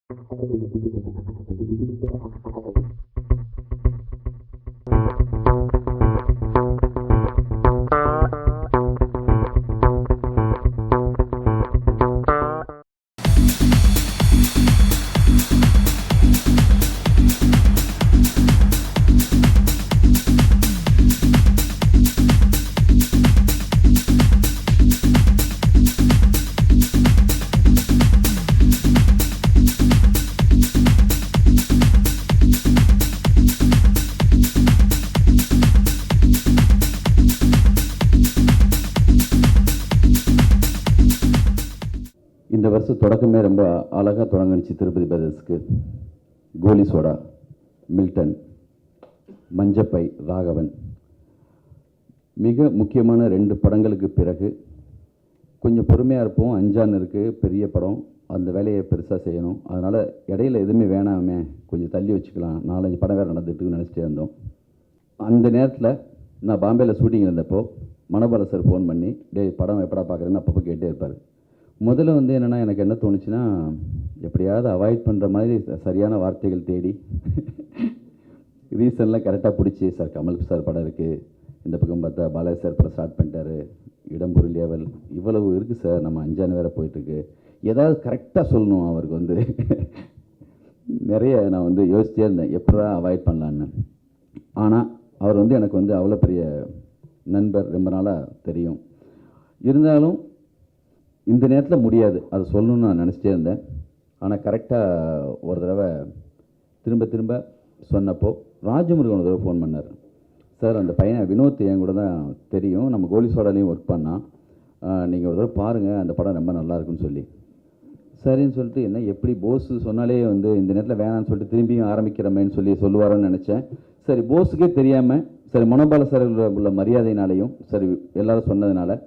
இந்த வருஷம் தொடக்கமே ரொம்ப அழகாக தொடங்கிச்சு. திருப்பதி பிரதர்ஸ்க்கு கோலி சோடா, மில்டன், மஞ்சப்பை, ராகவன், மிக முக்கியமான 2 படங்களுக்கு பிறகு கொஞ்சம் பொறுமையாக இருப்போம். அஞ்சான் இருக்குது, பெரிய படம், அந்த வேலையை பெருசாக செய்யணும். அதனால் இடையில எதுவுமே வேணாமே, கொஞ்சம் தள்ளி வச்சுக்கலாம், 4-5 படம் வேறு நடந்துட்டுன்னு நினச்சிட்டே இருந்தோம். அந்த நேரத்தில் நான் பாம்பேயில் ஷூட்டிங் இருந்தப்போ மனோபால சார் ஃபோன் பண்ணி, டேய் படம் எப்படா பார்க்குறேன்னு அப்பப்போ கேட்டே இருப்பார். முதல்ல வந்து என்னென்னா, எனக்கு என்ன தோணுச்சுன்னா, எப்படியாவது அவாய்ட் பண்ணுற மாதிரி சரியான வார்த்தைகள் தேடி ரீசன்லாம் கரெக்டாக பிடிச்சி, சார் கமல் சார் படம் இருக்குது, இந்த பக்கம் பார்த்தா பாலாஜி சார் படம் ஸ்டார்ட் பண்ணிட்டாரு, இடம்பொருள் ஏவல் இவ்வளவு இருக்குது சார், நம்ம அஞ்சான் வேறு போயிட்டுருக்கு, ஏதாவது கரெக்டாக சொல்லணும் அவருக்கு வந்து நிறைய நான் வந்து யோசிச்சே இருந்தேன் எப்படா அவாய்ட் பண்ணலான்னு. ஆனால் அவர் வந்து எனக்கு வந்து அவ்வளோ பெரிய நண்பர், ரொம்ப நாளாக தெரியும். இருந்தாலும் இந்த நேரத்தில் முடியாது, அதை சொல்லணும்னு நான் நினச்சிட்டே இருந்தேன். ஆனால் கரெக்டாக ஒரு தடவை திரும்ப சொன்னப்போ ராஜமுருகன் ஒரு தடவை ஃபோன் பண்ணார். சார் அந்த பையன் வினோத் என் கூட தான் தெரியும், நம்ம கோலி சோடாலையும் ஒர்க் பண்ணான், நீங்கள் ஒரு தடவை பாருங்கள், அந்த படம் ரொம்ப நல்லாயிருக்குன்னு சொல்லி. சரின்னு சொல்லிட்டு, என்ன எப்படி போஸ் சொன்னாலே வந்து இந்த நேரத்தில் வேணான்னு சொல்லிட்டு திரும்பியும் ஆரம்பிக்கிறமேன்னு சொல்லுவாரோன்னு நினச்சேன். சரி, போஸுக்கே தெரியாமல், சரி மனோபால சார் உள்ள மரியாதையினாலையும் சரி எல்லோரும் சொன்னதுனால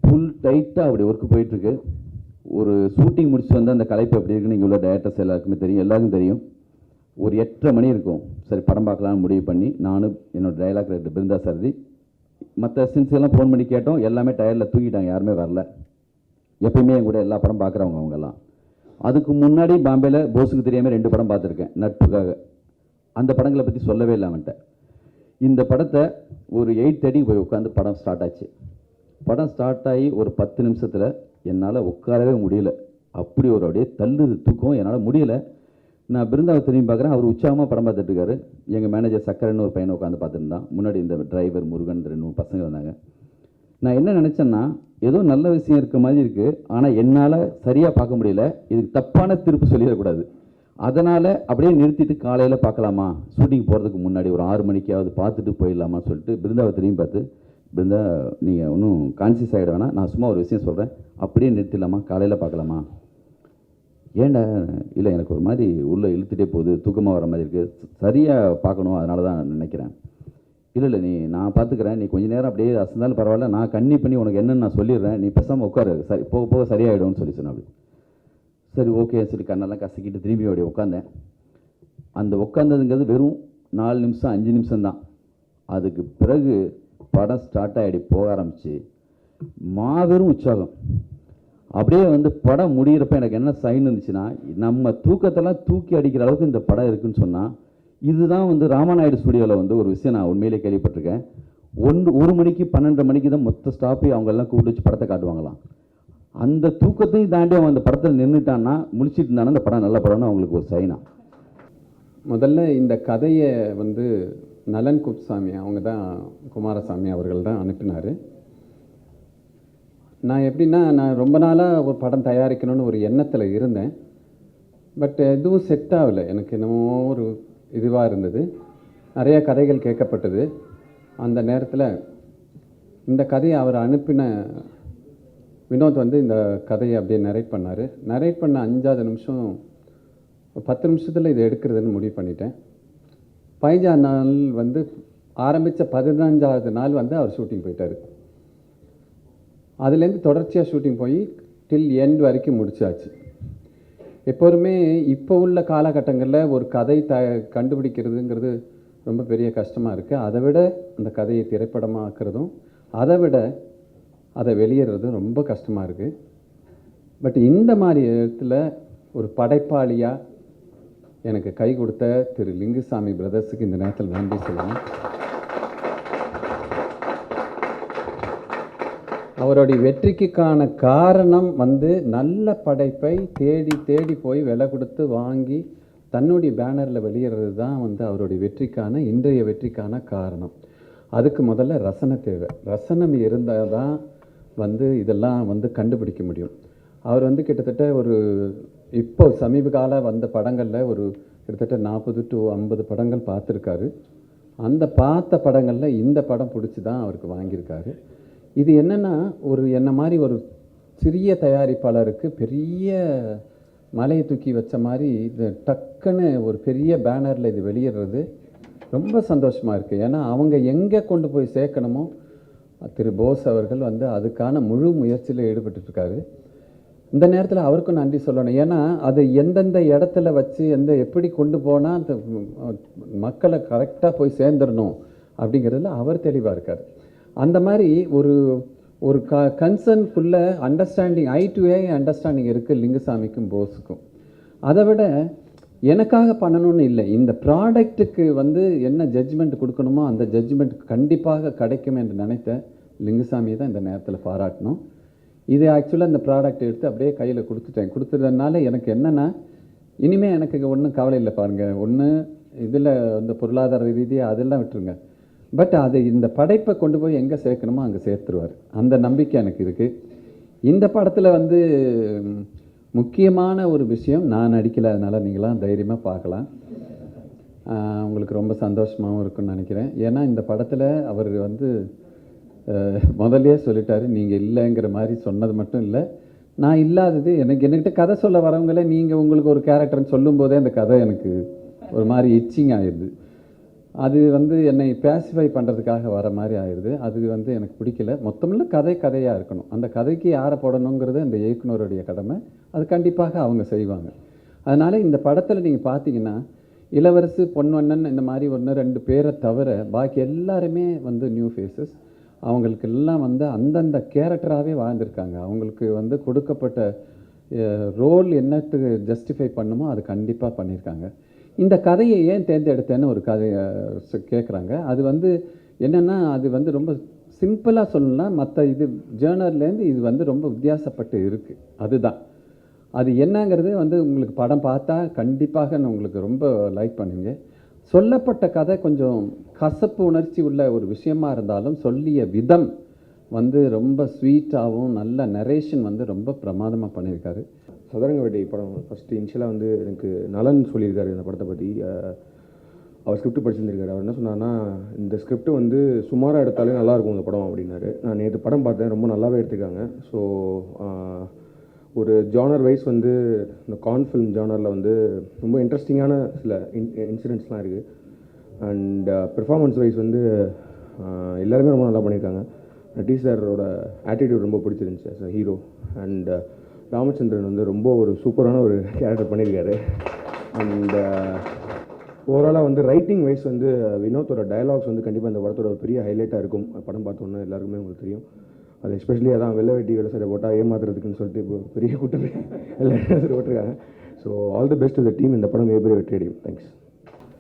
ஃபுல் டைட்டாக அப்படி ஒர்க்கு போயிட்டுருக்கு. ஒரு ஷூட்டிங் முடிச்சு வந்து அந்த கலைப்பு எப்படி இருக்குன்னு இங்கே உள்ள டேரக்டர்ஸ் எல்லாருக்குமே தெரியும், எல்லாருக்கும் தெரியும். ஒரு 8:30 மணி இருக்கும். சரி படம் பார்க்கலான்னு முடிவு பண்ணி நானும் என்னோடய டைலாக் ரைட்டர் பிருந்தா சாரதி மற்ற சீன்ஸ் எல்லாம் ஃபோன் பண்ணி கேட்டோம். எல்லாமே டயரில் தூங்கிட்டாங்க, யாருமே வரல. எப்பயுமே என் கூட எல்லா படம் பார்க்குறவங்க அவங்கெல்லாம். அதுக்கு முன்னாடி பாம்பேயில் போஸுக்கு தெரியாமல் 2 படம் பார்த்துருக்கேன் நட்புக்காக. அந்த படங்களை பற்றி சொல்லவே இல்லை அவன்கிட்ட. இந்த படத்தை ஒரு 8:30 போய் உட்காந்து படம் ஸ்டார்ட் ஆச்சு. படம் ஸ்டார்ட் ஆகி ஒரு 10 நிமிஷத்தில் என்னால் உட்காரவே முடியல. அப்படி ஒரு அப்படியே தள்ளுது தூக்கம், என்னால் முடியலை. நான் பிருந்தாவை திரும்பி பார்க்குறேன், அவர் உற்சாகமாக படம் பார்த்துட்ருக்காரு. எங்கள் மேனேஜர் சக்கரன்னு ஒரு பையனை உட்காந்து பார்த்துருந்தான். முன்னாடி இந்த டிரைவர் முருகன் 2 பசங்க வந்தாங்க. நான் என்ன நினச்சேன்னா, ஏதோ நல்ல விஷயம் இருக்க மாதிரி இருக்குது, ஆனால் என்னால் சரியாக பார்க்க முடியல, இதுக்கு தப்பான திருப்பு சொல்லிடக்கூடாது. அதனால் அப்படியே நிறுத்திட்டு காலையில் பார்க்கலாமா, ஷூட்டிங் போகிறதுக்கு முன்னாடி ஒரு 6 மணிக்காவது பார்த்துட்டு போயிடலாமான்னு சொல்லிட்டு பிருந்தாவை திரும்பி பார்த்து, பிருந்தா நீங்கள் ஒன்றும் கான்சியஸ் ஆகிட வேணாம், நான் சும்மா ஒரு விஷயம் சொல்கிறேன், அப்படியே நிறுத்திடலாமா, காலையில் பார்க்கலாமா. ஏண்டா, இல்லை எனக்கு ஒரு மாதிரி உள்ளே இழுத்துட்டே போகுது, தூக்கமாக வர மாதிரி இருக்குது, சரியாக பார்க்கணும், அதனால தான் நினைக்கிறேன். இல்லை நான் பார்த்துக்கிறேன், நீ கொஞ்சம் நேரம் அப்படியே அசந்தாலும் பரவாயில்ல, நான் கண்ணி பண்ணி உனக்கு என்னென்னு நான் சொல்லிடுறேன், நீ பேசாமல் உட்காரு, சரி போக போக சரியாயிடும்னு சொன்னேன். அப்படி சரி ஓகே சொல்லி கண்ணெல்லாம் கசக்கிட்டு திரும்பி அப்படியே உட்காந்தேன். அந்த உட்காந்ததுங்கிறது வெறும் 4 நிமிஷம் 5 நிமிஷம்தான். அதுக்கு பிறகு படம் ஸ்டார்ட் ஆகிடி போக ஆரம்பிச்சு மாபெரும் உற்சாகம். அப்படியே வந்து படம் முடிகிறப்ப எனக்கு என்ன சைன் இருந்துச்சுன்னா, நம்ம தூக்கத்தெல்லாம் தூக்கி அடிக்கிற அளவுக்கு இந்த படம் இருக்குன்னு சொன்னால், இதுதான் வந்து ராமநாயுடு ஸ்டுடியோவில் வந்து ஒரு விஷயம் நான் உண்மையிலே கேள்விப்பட்டிருக்கேன். 1 மணிக்கு 12 மணிக்கு தான் மொத்த ஸ்டாப்பி அவங்கெல்லாம் கூப்பிட்டு வச்சு படத்தை காட்டுவாங்களாம். அந்த தூக்கத்தையும் தாண்டி அவன் அந்த படத்தில் நின்றுட்டான்னா, முடிச்சுட்டு இருந்தானா அந்த படம் நல்ல படம்னு அவங்களுக்கு ஒரு சைனா. முதல்ல இந்த கதையை வந்து நலன் குப்சாமி அவங்க தான், குமாரசாமி அவர்கள் தான் அனுப்பினார். நான் எப்படின்னா, நான் ரொம்ப நாளாக ஒரு படம் தயாரிக்கணும்னு ஒரு எண்ணத்தில் இருந்தேன். பட் எதுவும் செட் ஆகலை. எனக்கு என்னமோ ஒரு இதுவாக இருந்தது. நிறைய கதைகள் கேட்கப்பட்டது. அந்த நேரத்தில் இந்த கதையை அவர் அனுப்பின வினோத் வந்து இந்த கதையை அப்படியே நரேட் பண்ணார். நரேட் பண்ண 5வது நிமிஷம் 10 நிமிஷத்தில் இதை எடுக்கிறதுன்னு முடிவு பண்ணிட்டேன். 15ஆம் நாள் வந்து ஆரம்பித்த 15வது நாள் வந்து அவர் ஷூட்டிங் போயிட்டார். அதுலேருந்து தொடர்ச்சியாக ஷூட்டிங் போய் டில் எண்ட் வரைக்கும் முடிச்சாச்சு. எப்போதுமே இப்போ உள்ள காலகட்டங்களில் ஒரு கதை கண்டுபிடிக்கிறதுங்கிறது ரொம்ப பெரிய கஷ்டமாக இருக்குது. அதை விட அந்த கதையை திரைப்படமாக்குறதும், அதை விட அதை வெளியேறதும் ரொம்ப கஷ்டமாக இருக்குது. பட் இந்த மாதிரி இடத்துல ஒரு படைப்பாளியாக எனக்கு கை கொடுத்த திரு லிங்குசாமி பிரதர்ஸுக்கு இந்த நேரத்தில் நன்றி சொல்லணும். அவருடைய வெற்றிக்கான காரணம் நல்ல படைப்பை தேடி தேடி போய் விலை கொடுத்து வாங்கி தன்னுடைய பேனரில் வெளியிடுறது தான் அவருடைய வெற்றிக்கான இன்றைய வெற்றிக்கான காரணம். அதுக்கு முதல்ல ரசனை தேவை. ரசனம் இருந்தால் தான் இதெல்லாம் கண்டுபிடிக்க முடியும். அவர் கிட்டத்தட்ட ஒரு இப்போ சமீப கால வந்த படங்களில் ஒரு கிட்டத்தட்ட 40 to 50 படங்கள் பார்த்துருக்காரு. அந்த பார்த்த படங்களில் இந்த படம் பிடிச்சி தான் அவருக்கு வாங்கியிருக்காரு. இது என்னென்னா என்ன மாதிரி ஒரு சிறிய தயாரிப்பாளருக்கு பெரிய மலையை தூக்கி வச்ச மாதிரி இது டக்குன்னு ஒரு பெரிய பேனரில் இது வெளியிடுறது ரொம்ப சந்தோஷமாக இருக்குது. ஏன்னா அவங்க எங்கே கொண்டு போய் சேர்க்கணுமோ திரு போஸ் அவர்கள் அதுக்கான முழு முயற்சியில் ஈடுபட்டுருக்காரு. இந்த நேரத்தில் அவருக்கும் நன்றி சொல்லணும். ஏன்னா அது எந்தெந்த இடத்துல வச்சு எப்படி கொண்டு போனால் அந்த மக்களை கரெக்டாக போய் சேர்ந்துடணும் அப்படிங்கிறதுல அவர் தெளிவாக இருக்கார். அந்த மாதிரி ஒரு ஒரு கன்சர்ன்குள்ளே understanding, eye to eye understanding இருக்குது லிங்குசாமிக்கும் போஸுக்கும். அதை விட எனக்காக பண்ணணும்னு இல்லை, இந்த ப்ராடக்ட்டுக்கு என்ன ஜட்ஜ்மெண்ட் கொடுக்கணுமோ அந்த ஜட்ஜ்மெண்ட் கண்டிப்பாக கிடைக்கும் என்று நினைத்த லிங்குசாமியை தான் இந்த நேரத்தில் பாராட்டணும். இது ஆக்சுவலாக இந்த ப்ராடக்ட் எடுத்து அப்படியே கையில் கொடுத்துட்டதுனால எனக்கு என்னென்னா இனிமேல் எனக்கு ஒன்றும் கவலை இல்லை. பாருங்கள், ஒன்று இதில் பொருளாதார ரீதியாக அதெல்லாம் விட்டுருங்க, பட் அது இந்த படைப்பை கொண்டு போய் எங்கே சேர்க்கணுமோ அங்கே சேர்த்துருவார். அந்த நம்பிக்கை எனக்கு இருக்குது. இந்த படத்தில் முக்கியமான ஒரு விஷயம், நான் நடிக்கலை, அதனால் நீங்களாம் தைரியமாக பார்க்கலாம். உங்களுக்கு ரொம்ப சந்தோஷமாகவும் இருக்குன்னு நினைக்கிறேன். ஏன்னா இந்த படத்தில் அவர் முதல்லையே சொல்லிட்டாரு, நீங்கள் இல்லைங்கிற மாதிரி சொன்னது மட்டும் இல்லை, நான் இல்லாதது என்கிட்ட கதை சொல்ல வரவங்களே நீங்கள் உங்களுக்கு ஒரு கேரக்டர்னு சொல்லும்போதே அந்த கதை எனக்கு ஒரு மாதிரி இச்சிங் ஆயிடுது. அது என்னை பேசிஃபை பண்ணுறதுக்காக வர மாதிரி ஆயிடுது. அது எனக்கு பிடிக்கல. மொத்தமில்ல கதையாக இருக்கணும். அந்த கதைக்கு யாரை போடணுங்கிறது அந்த இயக்குனருடைய கடமை. அது கண்டிப்பாக அவங்க செய்வாங்க. அதனால் இந்த படத்தில் நீங்கள் பார்த்தீங்கன்னா இளவரசு, பொன்வண்ணன் இந்த மாதிரி 1-2 பேரை தவிர பாக்கி எல்லாருமே நியூ ஃபேஸஸ். அவங்களுக்கெல்லாம் அந்தந்த கேரக்டராகவே வாழ்ந்திருக்காங்க. அவங்களுக்கு கொடுக்கப்பட்ட ரோல் என்னத்துக்கு ஜஸ்டிஃபை பண்ணுமோ அது கண்டிப்பாக பண்ணியிருக்காங்க. இந்த கதையை ஏன் தேர்ந்தெடுத்தேன்னு ஒரு கதையை கேட்குறாங்க. அது என்னென்னா அது ரொம்ப சிம்பிளாக சொல்லலாம். மற்ற இது ஜேர்னர்லேருந்து இது ரொம்ப வித்தியாசப்பட்டு இருக்குது. அதுதான் அது என்னங்கிறது உங்களுக்கு படம் பார்த்தா கண்டிப்பாக உங்களுக்கு ரொம்ப லைக் பண்ணுவீங்க. சொல்லப்பட்ட கதை கொஞ்சம் கசப்பு உணர்ச்சி உள்ள ஒரு விஷயமா இருந்தாலும் சொல்லிய விதம் ரொம்ப ஸ்வீட்டாகவும் நல்ல நரேஷன் ரொம்ப பிரமாதமாக பண்ணியிருக்காரு. சதுரங்கவேட்டை படம் ஃபஸ்ட்டு இனிஷியலாக எனக்கு நலன் சொல்லியிருக்காரு இந்த படத்தை பற்றி. அவர் ஸ்கிரிப்ட் படிச்சிருந்திருக்காரு. அவர் என்ன சொன்னார்னா, இந்த ஸ்கிரிப்ட் சுமாராக எடுத்தாலே நல்லாயிருக்கும் இந்த படம் அப்படின்னாரு. நான் நேற்று படம் பார்த்தேன், ரொம்ப நல்லாவே எடுத்துருக்காங்க. ஸோ ஒரு ஜானர் வைஸ் இந்த கான் ஃபிலிம் ஜானரில் ரொம்ப இன்ட்ரெஸ்டிங்கான சில இன்சிடென்ட்ஸ்லாம் இருக்குது. அண்ட் பெர்ஃபார்மன்ஸ் வைஸ் எல்லாருமே ரொம்ப நல்லா பண்ணியிருக்காங்க. நட்டி சாரோட ஆட்டிடியூட் ரொம்ப பிடிச்சிருந்துச்சு as a hero. And Ramachandran ரொம்ப ஒரு சூப்பரான ஒரு கேரக்டர் பண்ணியிருக்காரு. அண்ட் ஓவராலாக ரைட்டிங் வைஸ் வினோத்தோட டயலாக்ஸ் கண்டிப்பாக இந்த படத்தோட ஒரு பெரிய ஹைலைட்டாக இருக்கும். படம் பார்த்தோன்னா எல்லாருக்குமே உங்களுக்கு தெரியும். அது எஸ்பெஷலி அதான் வெள்ளை வெட்டி வெள்ளை சட்டை போட்டால் ஏமாத்துறதுக்குன்னு சொல்லிட்டு இப்போ பெரிய கூட்டம் எல்லாம் போட்டிருக்காங்க. So all the best the team. இந்த படம் மிகப்பெரிய வெற்றி அடையும். தேங்க்ஸ்.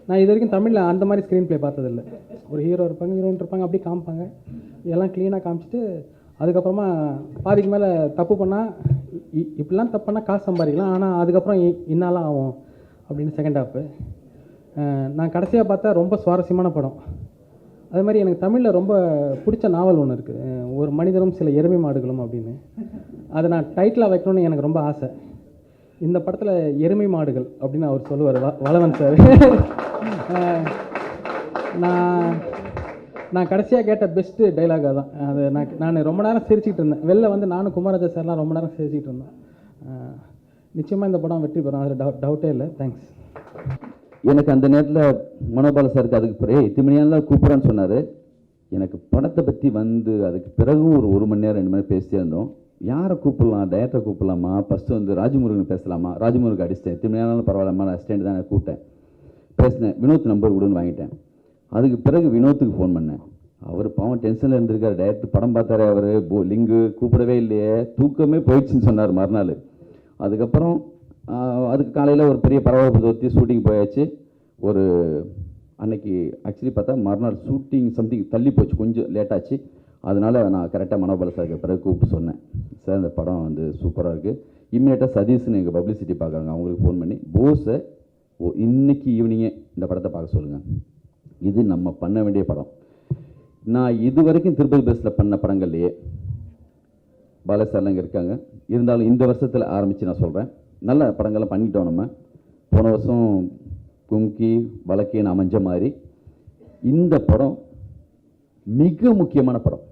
நான் இது வரைக்கும் தமிழில் அந்த மாதிரி ஸ்க்ரீன் ப்ளே பார்த்ததில்லை. ஒரு ஹீரோ இருப்பாங்க, ஹீரோயின் இருப்பாங்க, அப்படியே காமிப்பாங்க, எல்லாம் க்ளீனாக காமிச்சிட்டு அதுக்கப்புறமா பாதிக்கு மேலே தப்பு பண்ணால் இப்படிலாம் தப்பு பண்ணால் காசு சம்பாதிக்கலாம், ஆனால் அதுக்கப்புறம் இன்னாலாம் ஆகும் அப்படின்னு செகண்ட் ஹாஃபு. நான் கடைசியாக பார்த்தா ரொம்ப சுவாரஸ்யமான படம். அது மாதிரி எனக்கு தமிழில் ரொம்ப பிடிச்ச நாவல் ஒன்று இருக்குது, ஒரு மனிதரும் சில எருமை மாடுகளும் அப்படின்னு. அதை நான் டைட்டிலாக வைக்கணும்னு எனக்கு ரொம்ப ஆசை. இந்த படத்தில் எருமை மாடுகள் அப்படின்னு அவர் சொல்லுவார், வளவன் சார். நான் கடைசியாக கேட்ட பெஸ்ட்டு டைலாகாக தான் அது. நான் ரொம்ப நேரம் சிரிச்சிக்கிட்டு இருந்தேன். வெளில நானும் குமாரஜா சார்லாம் ரொம்ப நேரம் சிரிச்சிக்கிட்டு இருந்தேன். நிச்சயமாக இந்த படம் வெற்றி பெறும், அதில் டவுட்டே இல்லை. தேங்க்ஸ். எனக்கு அந்த நேரத்தில் மனோபால சாருக்கு அதுக்கு பிறகு இத்திமணியால் கூப்பிட்றான்னு சொன்னார். எனக்கு படத்தை பற்றி அதுக்கு பிறகும் ஒரு மணி நேரம் 2 மணி நேரம் பேசிட்டே இருந்தோம். யாரை கூப்பிடலாம், டேரக்டரை கூப்பிடலாமா, ஃபஸ்ட்டு ராஜமுருகன் பேசலாமா, ராஜமுருகன் அடிச்சிட்டேன். இத்திமணியாலும் பரவாயில்லம்மா, நான் அசிஸ்டண்ட் தான் கூப்பிட்டேன், பேசினேன். வினோத் நம்பர் கொடுன்னு வாங்கிட்டேன். அதுக்கு பிறகு வினோத்துக்கு ஃபோன் பண்ணேன். அவர் பாவம் டென்ஷனில் இருந்திருக்காரு. டேரக்டர் படம் பார்த்தாரு, அவர் லிங்கு கூப்பிடவே இல்லையே, தூக்கமே போயிடுச்சுன்னு சொன்னார் மறுநாள். அதுக்கப்புறம் அதுக்கு காலையில் ஒரு பெரிய பரபரப்பு தொத்தி ஷூட்டிங் போயாச்சு. ஒரு அன்னைக்கு ஆக்சுவலி பார்த்தா மறுநாள் ஷூட்டிங் சம்திங் தள்ளி போச்சு, கொஞ்சம் லேட்டாச்சு. அதனால் நான் கரெக்டாக மனோபல சாருக்கு பிறகு கூப்பிட்டு சொன்னேன், சார் இந்த படம் வந்து சூப்பராக இருக்குது. இம்மிடியேட்டாக சதீஷ்னு எங்கள் பப்ளிசிட்டி பார்க்குறாங்க, அவங்களுக்கு ஃபோன் பண்ணி போஸை இன்னைக்கு ஈவினிங்கே இந்த படத்தை பார்க்க சொல்லுங்கள், இது நம்ம பண்ண வேண்டிய படம். நான் இது வரைக்கும் திருப்பதி பஸ்ஸில் பண்ண படங்கள்லையே பாலசாரில் இங்கே இருக்காங்க, இருந்தாலும் இந்த வருஷத்தில் ஆரம்பித்து நான் சொல்கிறேன், நல்ல படங்கள்லாம் பண்ணிட்டோம். நம்ம போன வருஷம் கும்கி வழக்கின்னு அமைஞ்ச மாதிரி இந்த படம் மிக முக்கியமான படம்.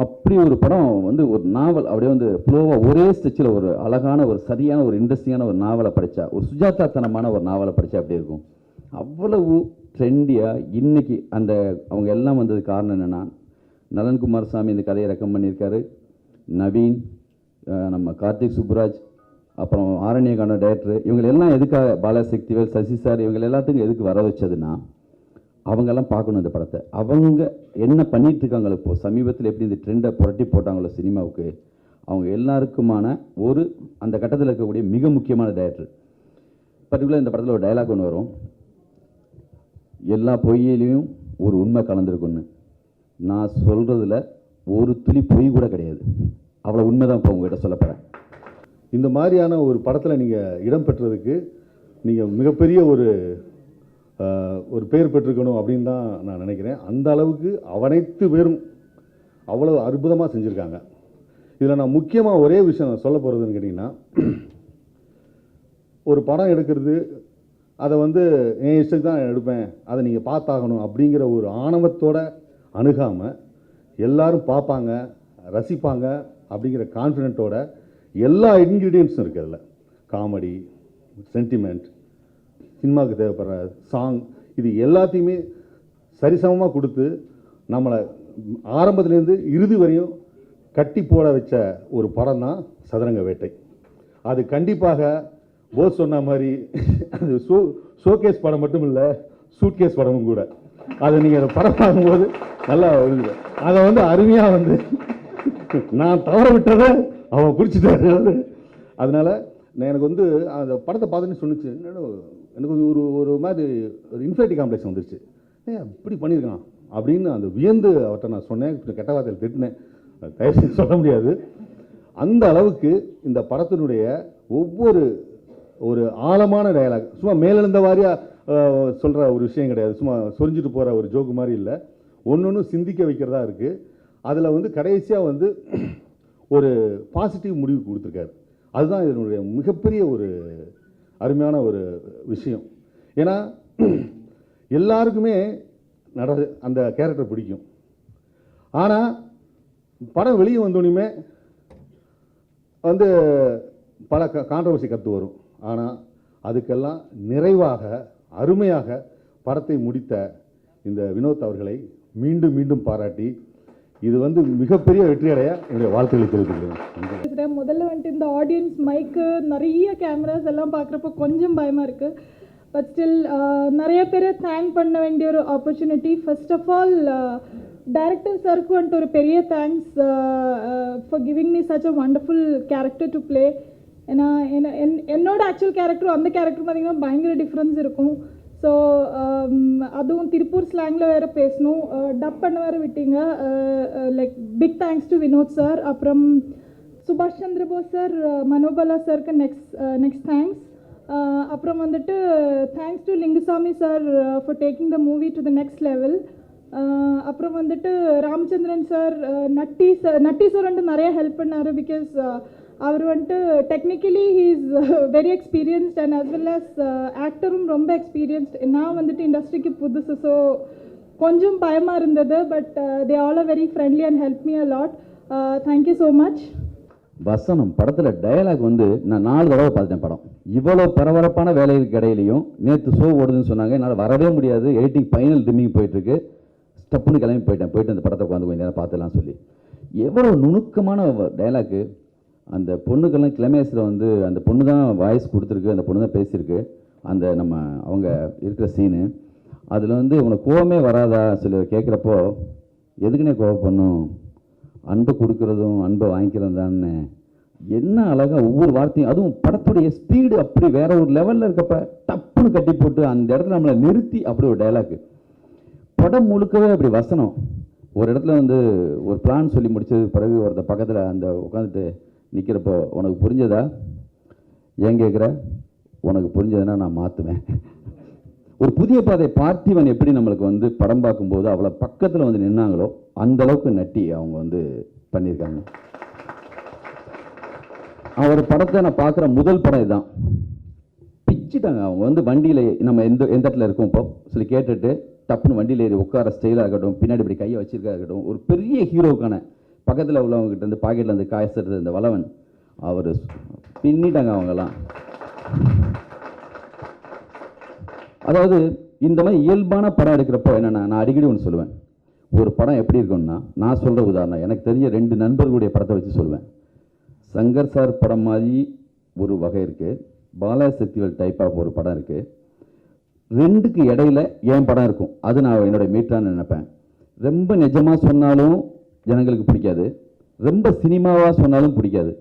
அப்படி ஒரு படம் வந்து ஒரு நாவல் அப்படியே வந்து ஃப்ளோவாக ஒரே ஸ்டெச்சில் ஒரு அழகான ஒரு சரியான ஒரு இன்ட்ரெஸ்டிங்கான ஒரு நாவலை படித்தா, ஒரு சுஜாதாத்தனமான ஒரு நாவலை படித்தா அப்படி இருக்கும். அவ்வளவு ட்ரெண்டியாக இன்னைக்கு அந்த அவங்க எல்லாம் வந்தது காரணம் என்னென்னா, நலன் குமாரசாமி இந்த கதையை ரெக்கமெண்ட் பண்ணியிருக்காரு, நவீன், நம்ம கார்த்திக் சுப்புராஜ், அப்புறம் ஆரண்யகாண்ட டைரக்டர், இவங்களெல்லாம் எதுக்காக பாலசக்திவேல், சசி சார், இவங்க எல்லாத்துக்கும் எதுக்கு வர வச்சதுன்னா, அவங்கெல்லாம் பார்க்கணும் இந்த படத்தை. அவங்க என்ன பண்ணிட்டு இருக்காங்களோ, இப்போ சமீபத்தில் எப்படி இந்த ட்ரெண்டை புரட்டி போட்டாங்களோ சினிமாவுக்கு, அவங்க எல்லாருக்குமான ஒரு அந்த கட்டத்தில் இருக்கக்கூடிய மிக முக்கியமான டைரக்டர். பர்டிகுலர் இந்த படத்தில் ஒரு டைலாக் ஒன்று வரும், எல்லா பொய்யிலையும் ஒரு உண்மை கலந்துருக்குன்னு. நான் சொல்கிறதுல ஒரு துளி பொய் கூட கிடையாது, அவ்வளோ உண்மை தான் இப்போ உங்ககிட்ட சொல்லப்படுறேன். இந்த மாதிரியான ஒரு படத்தில் நீங்கள் இடம் பெற்றதுக்கு நீங்கள் மிகப்பெரிய ஒரு பேர் பெற்றிருக்கணும் அப்படின்னு தான் நான் நினைக்கிறேன். அந்த அளவுக்கு அனைத்து பேரும் அவ்வளோ அற்புதமாக செஞ்சுருக்காங்க. இதில் நான் முக்கியமாக ஒரே விஷயம் நான் சொல்ல போகிறதுன்னு கேட்டிங்கன்னா, ஒரு படம் எடுக்கிறது அதை வந்து என் இஷ்டத்துக்கு தான் எடுப்பேன், அதை நீங்கள் பார்த்தாகணும் அப்படிங்கிற ஒரு ஆணவத்தோடு அணுகாமல் எல்லாரும் பார்ப்பாங்க, ரசிப்பாங்க அப்படிங்கிற கான்ஃபிடென்ட்டோட எல்லா இன்க்ரீடியன்ட்ஸும் இருக்குது அதில். காமெடி, சென்டிமெண்ட், சினிமாவுக்கு தேவைப்படுற சாங், இது எல்லாத்தையுமே சரிசமமாக கொடுத்து நம்மளை ஆரம்பத்துலேருந்து இறுதி வரையும் கட்டி போட வச்ச ஒரு படம் தான் சதுரங்க வேட்டை. அது கண்டிப்பாக போஸ் சொன்ன மாதிரி அது ஷோகேஸ் படம் மட்டும் இல்லை, சூட்கேஸ் படமும் கூட. அதை நீங்கள் அந்த படம் பார்க்கும்போது நல்லா இருக்குது. அதை வந்து அருமையாக வந்து நான் தவற விட்டதை அவன் பிடிச்சிட்டாரு. அதனால் எனக்கு வந்து அந்த படத்தை பார்த்துன்னு சொன்னிச்சு, எனக்கு ஒரு மாதிரி ஒரு இன்ஃபைட்டி காம்ப்ளெக்ஸ் வந்துருச்சு, இப்படி பண்ணியிருக்கான் அப்படின்னு அந்த வியந்து அவர்கிட்ட நான் சொன்னேன். கொஞ்சம் கெட்ட வார்த்தையில் திட்டினேன், தயவு சொல்ல முடியாது. அந்த அளவுக்கு இந்த படத்தினுடைய ஒவ்வொரு ஒரு ஆழமான டயலாக், சும்மா மேலெழுந்த வாரியாக சொல்கிற ஒரு விஷயம் கிடையாது, சும்மா சொரிஞ்சிட்டு போகிற ஒரு ஜோக்கு மாதிரி இல்லை, ஒன்று சிந்திக்க வைக்கிறதா இருக்குது. அதில் வந்து கடைசியாக வந்து ஒரு பாசிட்டிவ் முடிவு கொடுத்துருக்காரு. அதுதான் இதனுடைய மிகப்பெரிய ஒரு அருமையான ஒரு விஷயம். ஏன்னா எல்லாருக்குமே அந்த கேரக்டர் பிடிக்கும். ஆனால் படம் வெளியே வந்தோடனே வந்து பல கான்ட்ரவர்சி கற்று வரும். ஆனால் அதுக்கெல்லாம் நிறைவாக அருமையாக படத்தை முடித்த இந்த வினோத் அவர்களை மீண்டும் மீண்டும் பாராட்டி இது வந்து மிகப்பெரிய வெற்றியடைய என்னுடைய வாழ்த்துக்களை தெரிவித்துக்கிறேன். முதல்ல வந்துட்டு இந்த ஆடியன்ஸ் மைக்கு நிறைய கேமராஸ் எல்லாம் பார்க்குறப்போ கொஞ்சம் பயமாக இருக்குது. பட் ஸ்டில் நிறைய பேரை தேங்க் பண்ண வேண்டிய ஒரு opportunity. First of all director சாருக்கு வந்துட்டு ஒரு பெரிய thanks for giving me such a wonderful character to play. ஏன்னா என்னோட ஆக்சுவல் கேரக்டரும் அந்த கேரக்டர் பார்த்திங்கன்னா பயங்கர டிஃப்ரென்ஸ் இருக்கும். ஸோ அதுவும் திருப்பூர் ஸ்லாங்கில் வேறு பேசணும், டப் பண்ண வேறு விட்டீங்க. Like big thanks to Vinoth sir. அப்புறம் சுபாஷ் சந்திர போஸ் சார், மனோபலா சாருக்கு நெக்ஸ்ட் தேங்க்ஸ். அப்புறம் வந்துட்டு thanks to Lingusamy sir for taking the movie to the next level. அப்புறம் வந்துட்டு ராமச்சந்திரன் சார், நட்டி சார் வந்துட்டு நிறைய ஹெல்ப் பண்ணார். பிகாஸ் அவர் வந்துட்டு technically he is very experienced and as well as ஆக்டரும் ரொம்ப எக்ஸ்பீரியன்ஸ்ட். நான் வந்துட்டு இண்டஸ்ட்ரிக்கு புதுசு, ஸோ கொஞ்சம் பயமாக இருந்தது. But they all are very friendly and help me a lot. Thank you so much. வசனம் படத்தில் டயலாக் வந்து நான் 4 தடவை பார்த்துட்டேன் படம். இவ்வளோ பரபரப்பான வேலைகளுக்கு இடையிலையும் நேற்று ஷோ ஓடுதுன்னு சொன்னாங்க, என்னால் வரவே முடியாது, எடிட்டிங் ஃபைனல் டிம்மிங் போயிட்டுருக்கு, ஸ்டப்புன்னு கிளம்பி போயிட்டு அந்த படத்தை உட்காந்து கொஞ்சம் நேரம் பார்த்துலாம் சொல்லி எவ்வளோ நுணுக்கமான டயலாக்கு. அந்த பொண்ணுக்கெல்லாம் கிளைமேக்ஸில் வந்து அந்த பொண்ணு தான் வாய்ஸ் கொடுத்துருக்கு, அந்த பொண்ணு தான் பேசியிருக்கு. அந்த நம்ம அவங்க இருக்கிற சீனு அதில் வந்து உனக்கு கோவமே வராதா சொல்லி கேட்குறப்போ, எதுக்குன்னே கோவம் பண்ணும், அன்பை கொடுக்குறதும் அன்பை வாங்கிக்கிறதும் தானே, என்ன அழகாக ஒவ்வொரு வார்த்தையும், அதுவும் படத்துடைய ஸ்பீடு அப்படி வேற ஒரு லெவலில் இருக்கப்ப டப்புன்னு கட்டி போட்டு அந்த இடத்துல நம்மளை நிறுத்தி அப்படி ஒரு டைலாக். படம் முழுக்கவே அப்படி வசனம். ஒரு இடத்துல வந்து ஒரு பிளான் சொல்லி முடிச்சதுக்கு பிறகு ஒருத்த பக்கத்தில் அந்த உட்காந்துட்டு நிற்கிறப்போ, உனக்கு புரிஞ்சதா ஏன் கேட்குற, உனக்கு புரிஞ்சதுன்னா நான் மாற்றுவேன். ஒரு புதிய பாதை பார்த்திவன் எப்படி நம்மளுக்கு வந்து படம் பார்க்கும்போது அவ்வளோ பக்கத்தில் வந்து நின்னாங்களோ அந்த அளவுக்கு நட்டி அவங்க வந்து பண்ணியிருக்காங்க. அவர் படத்தை நான் பார்க்குற முதல் படம் இதுதான். பிச்சுட்டாங்க அவங்க வந்து வண்டியில் நம்ம எந்த இடத்துல இருக்கோம் இப்போ சொல்லி கேட்டுட்டு டப்புன்னு வண்டியில் ஏறி உட்கார ஸ்டைலாக இருக்கட்டும், பின்னாடி இப்படி கையை வச்சிருக்கா இருக்கட்டும், ஒரு பெரிய ஹீரோவுக்கான பக்கத்தில் உள்ளவங்க கிட்ட இருந்து பாக்கெட்டில் இருந்து காசு எடுத்தது இந்த வளவன் அவர் பின்னிட்டாங்க அவங்கெல்லாம். அதாவது இந்த மாதிரி இயல்பான படம் எடுக்கிறப்போ என்னென்னா, நான் அடிக்கடி ஒன்று சொல்லுவேன், ஒரு படம் எப்படி இருக்கும்னா, நான் சொல்கிற உதாரணம் எனக்கு தெரிஞ்ச 2 நண்பர்களுடைய படத்தை வச்சு சொல்லுவேன். சங்கர் சார் படம் மாதிரி ஒரு வகை இருக்குது, பாலாஜி சக்திவேல் டைப் ஆஃப் ஒரு படம் இருக்குது. 2க்கு இடையில என் படம் இருக்கும். அது நான் என்னுடைய மீட்டான்னு நினைப்பேன். ரொம்ப நிஜமாக சொன்னாலும் ஜனங்களுக்கு பிடிக்காது, ரொம்ப சினிமாவாக சொன்னாலும் பிடிக்காது.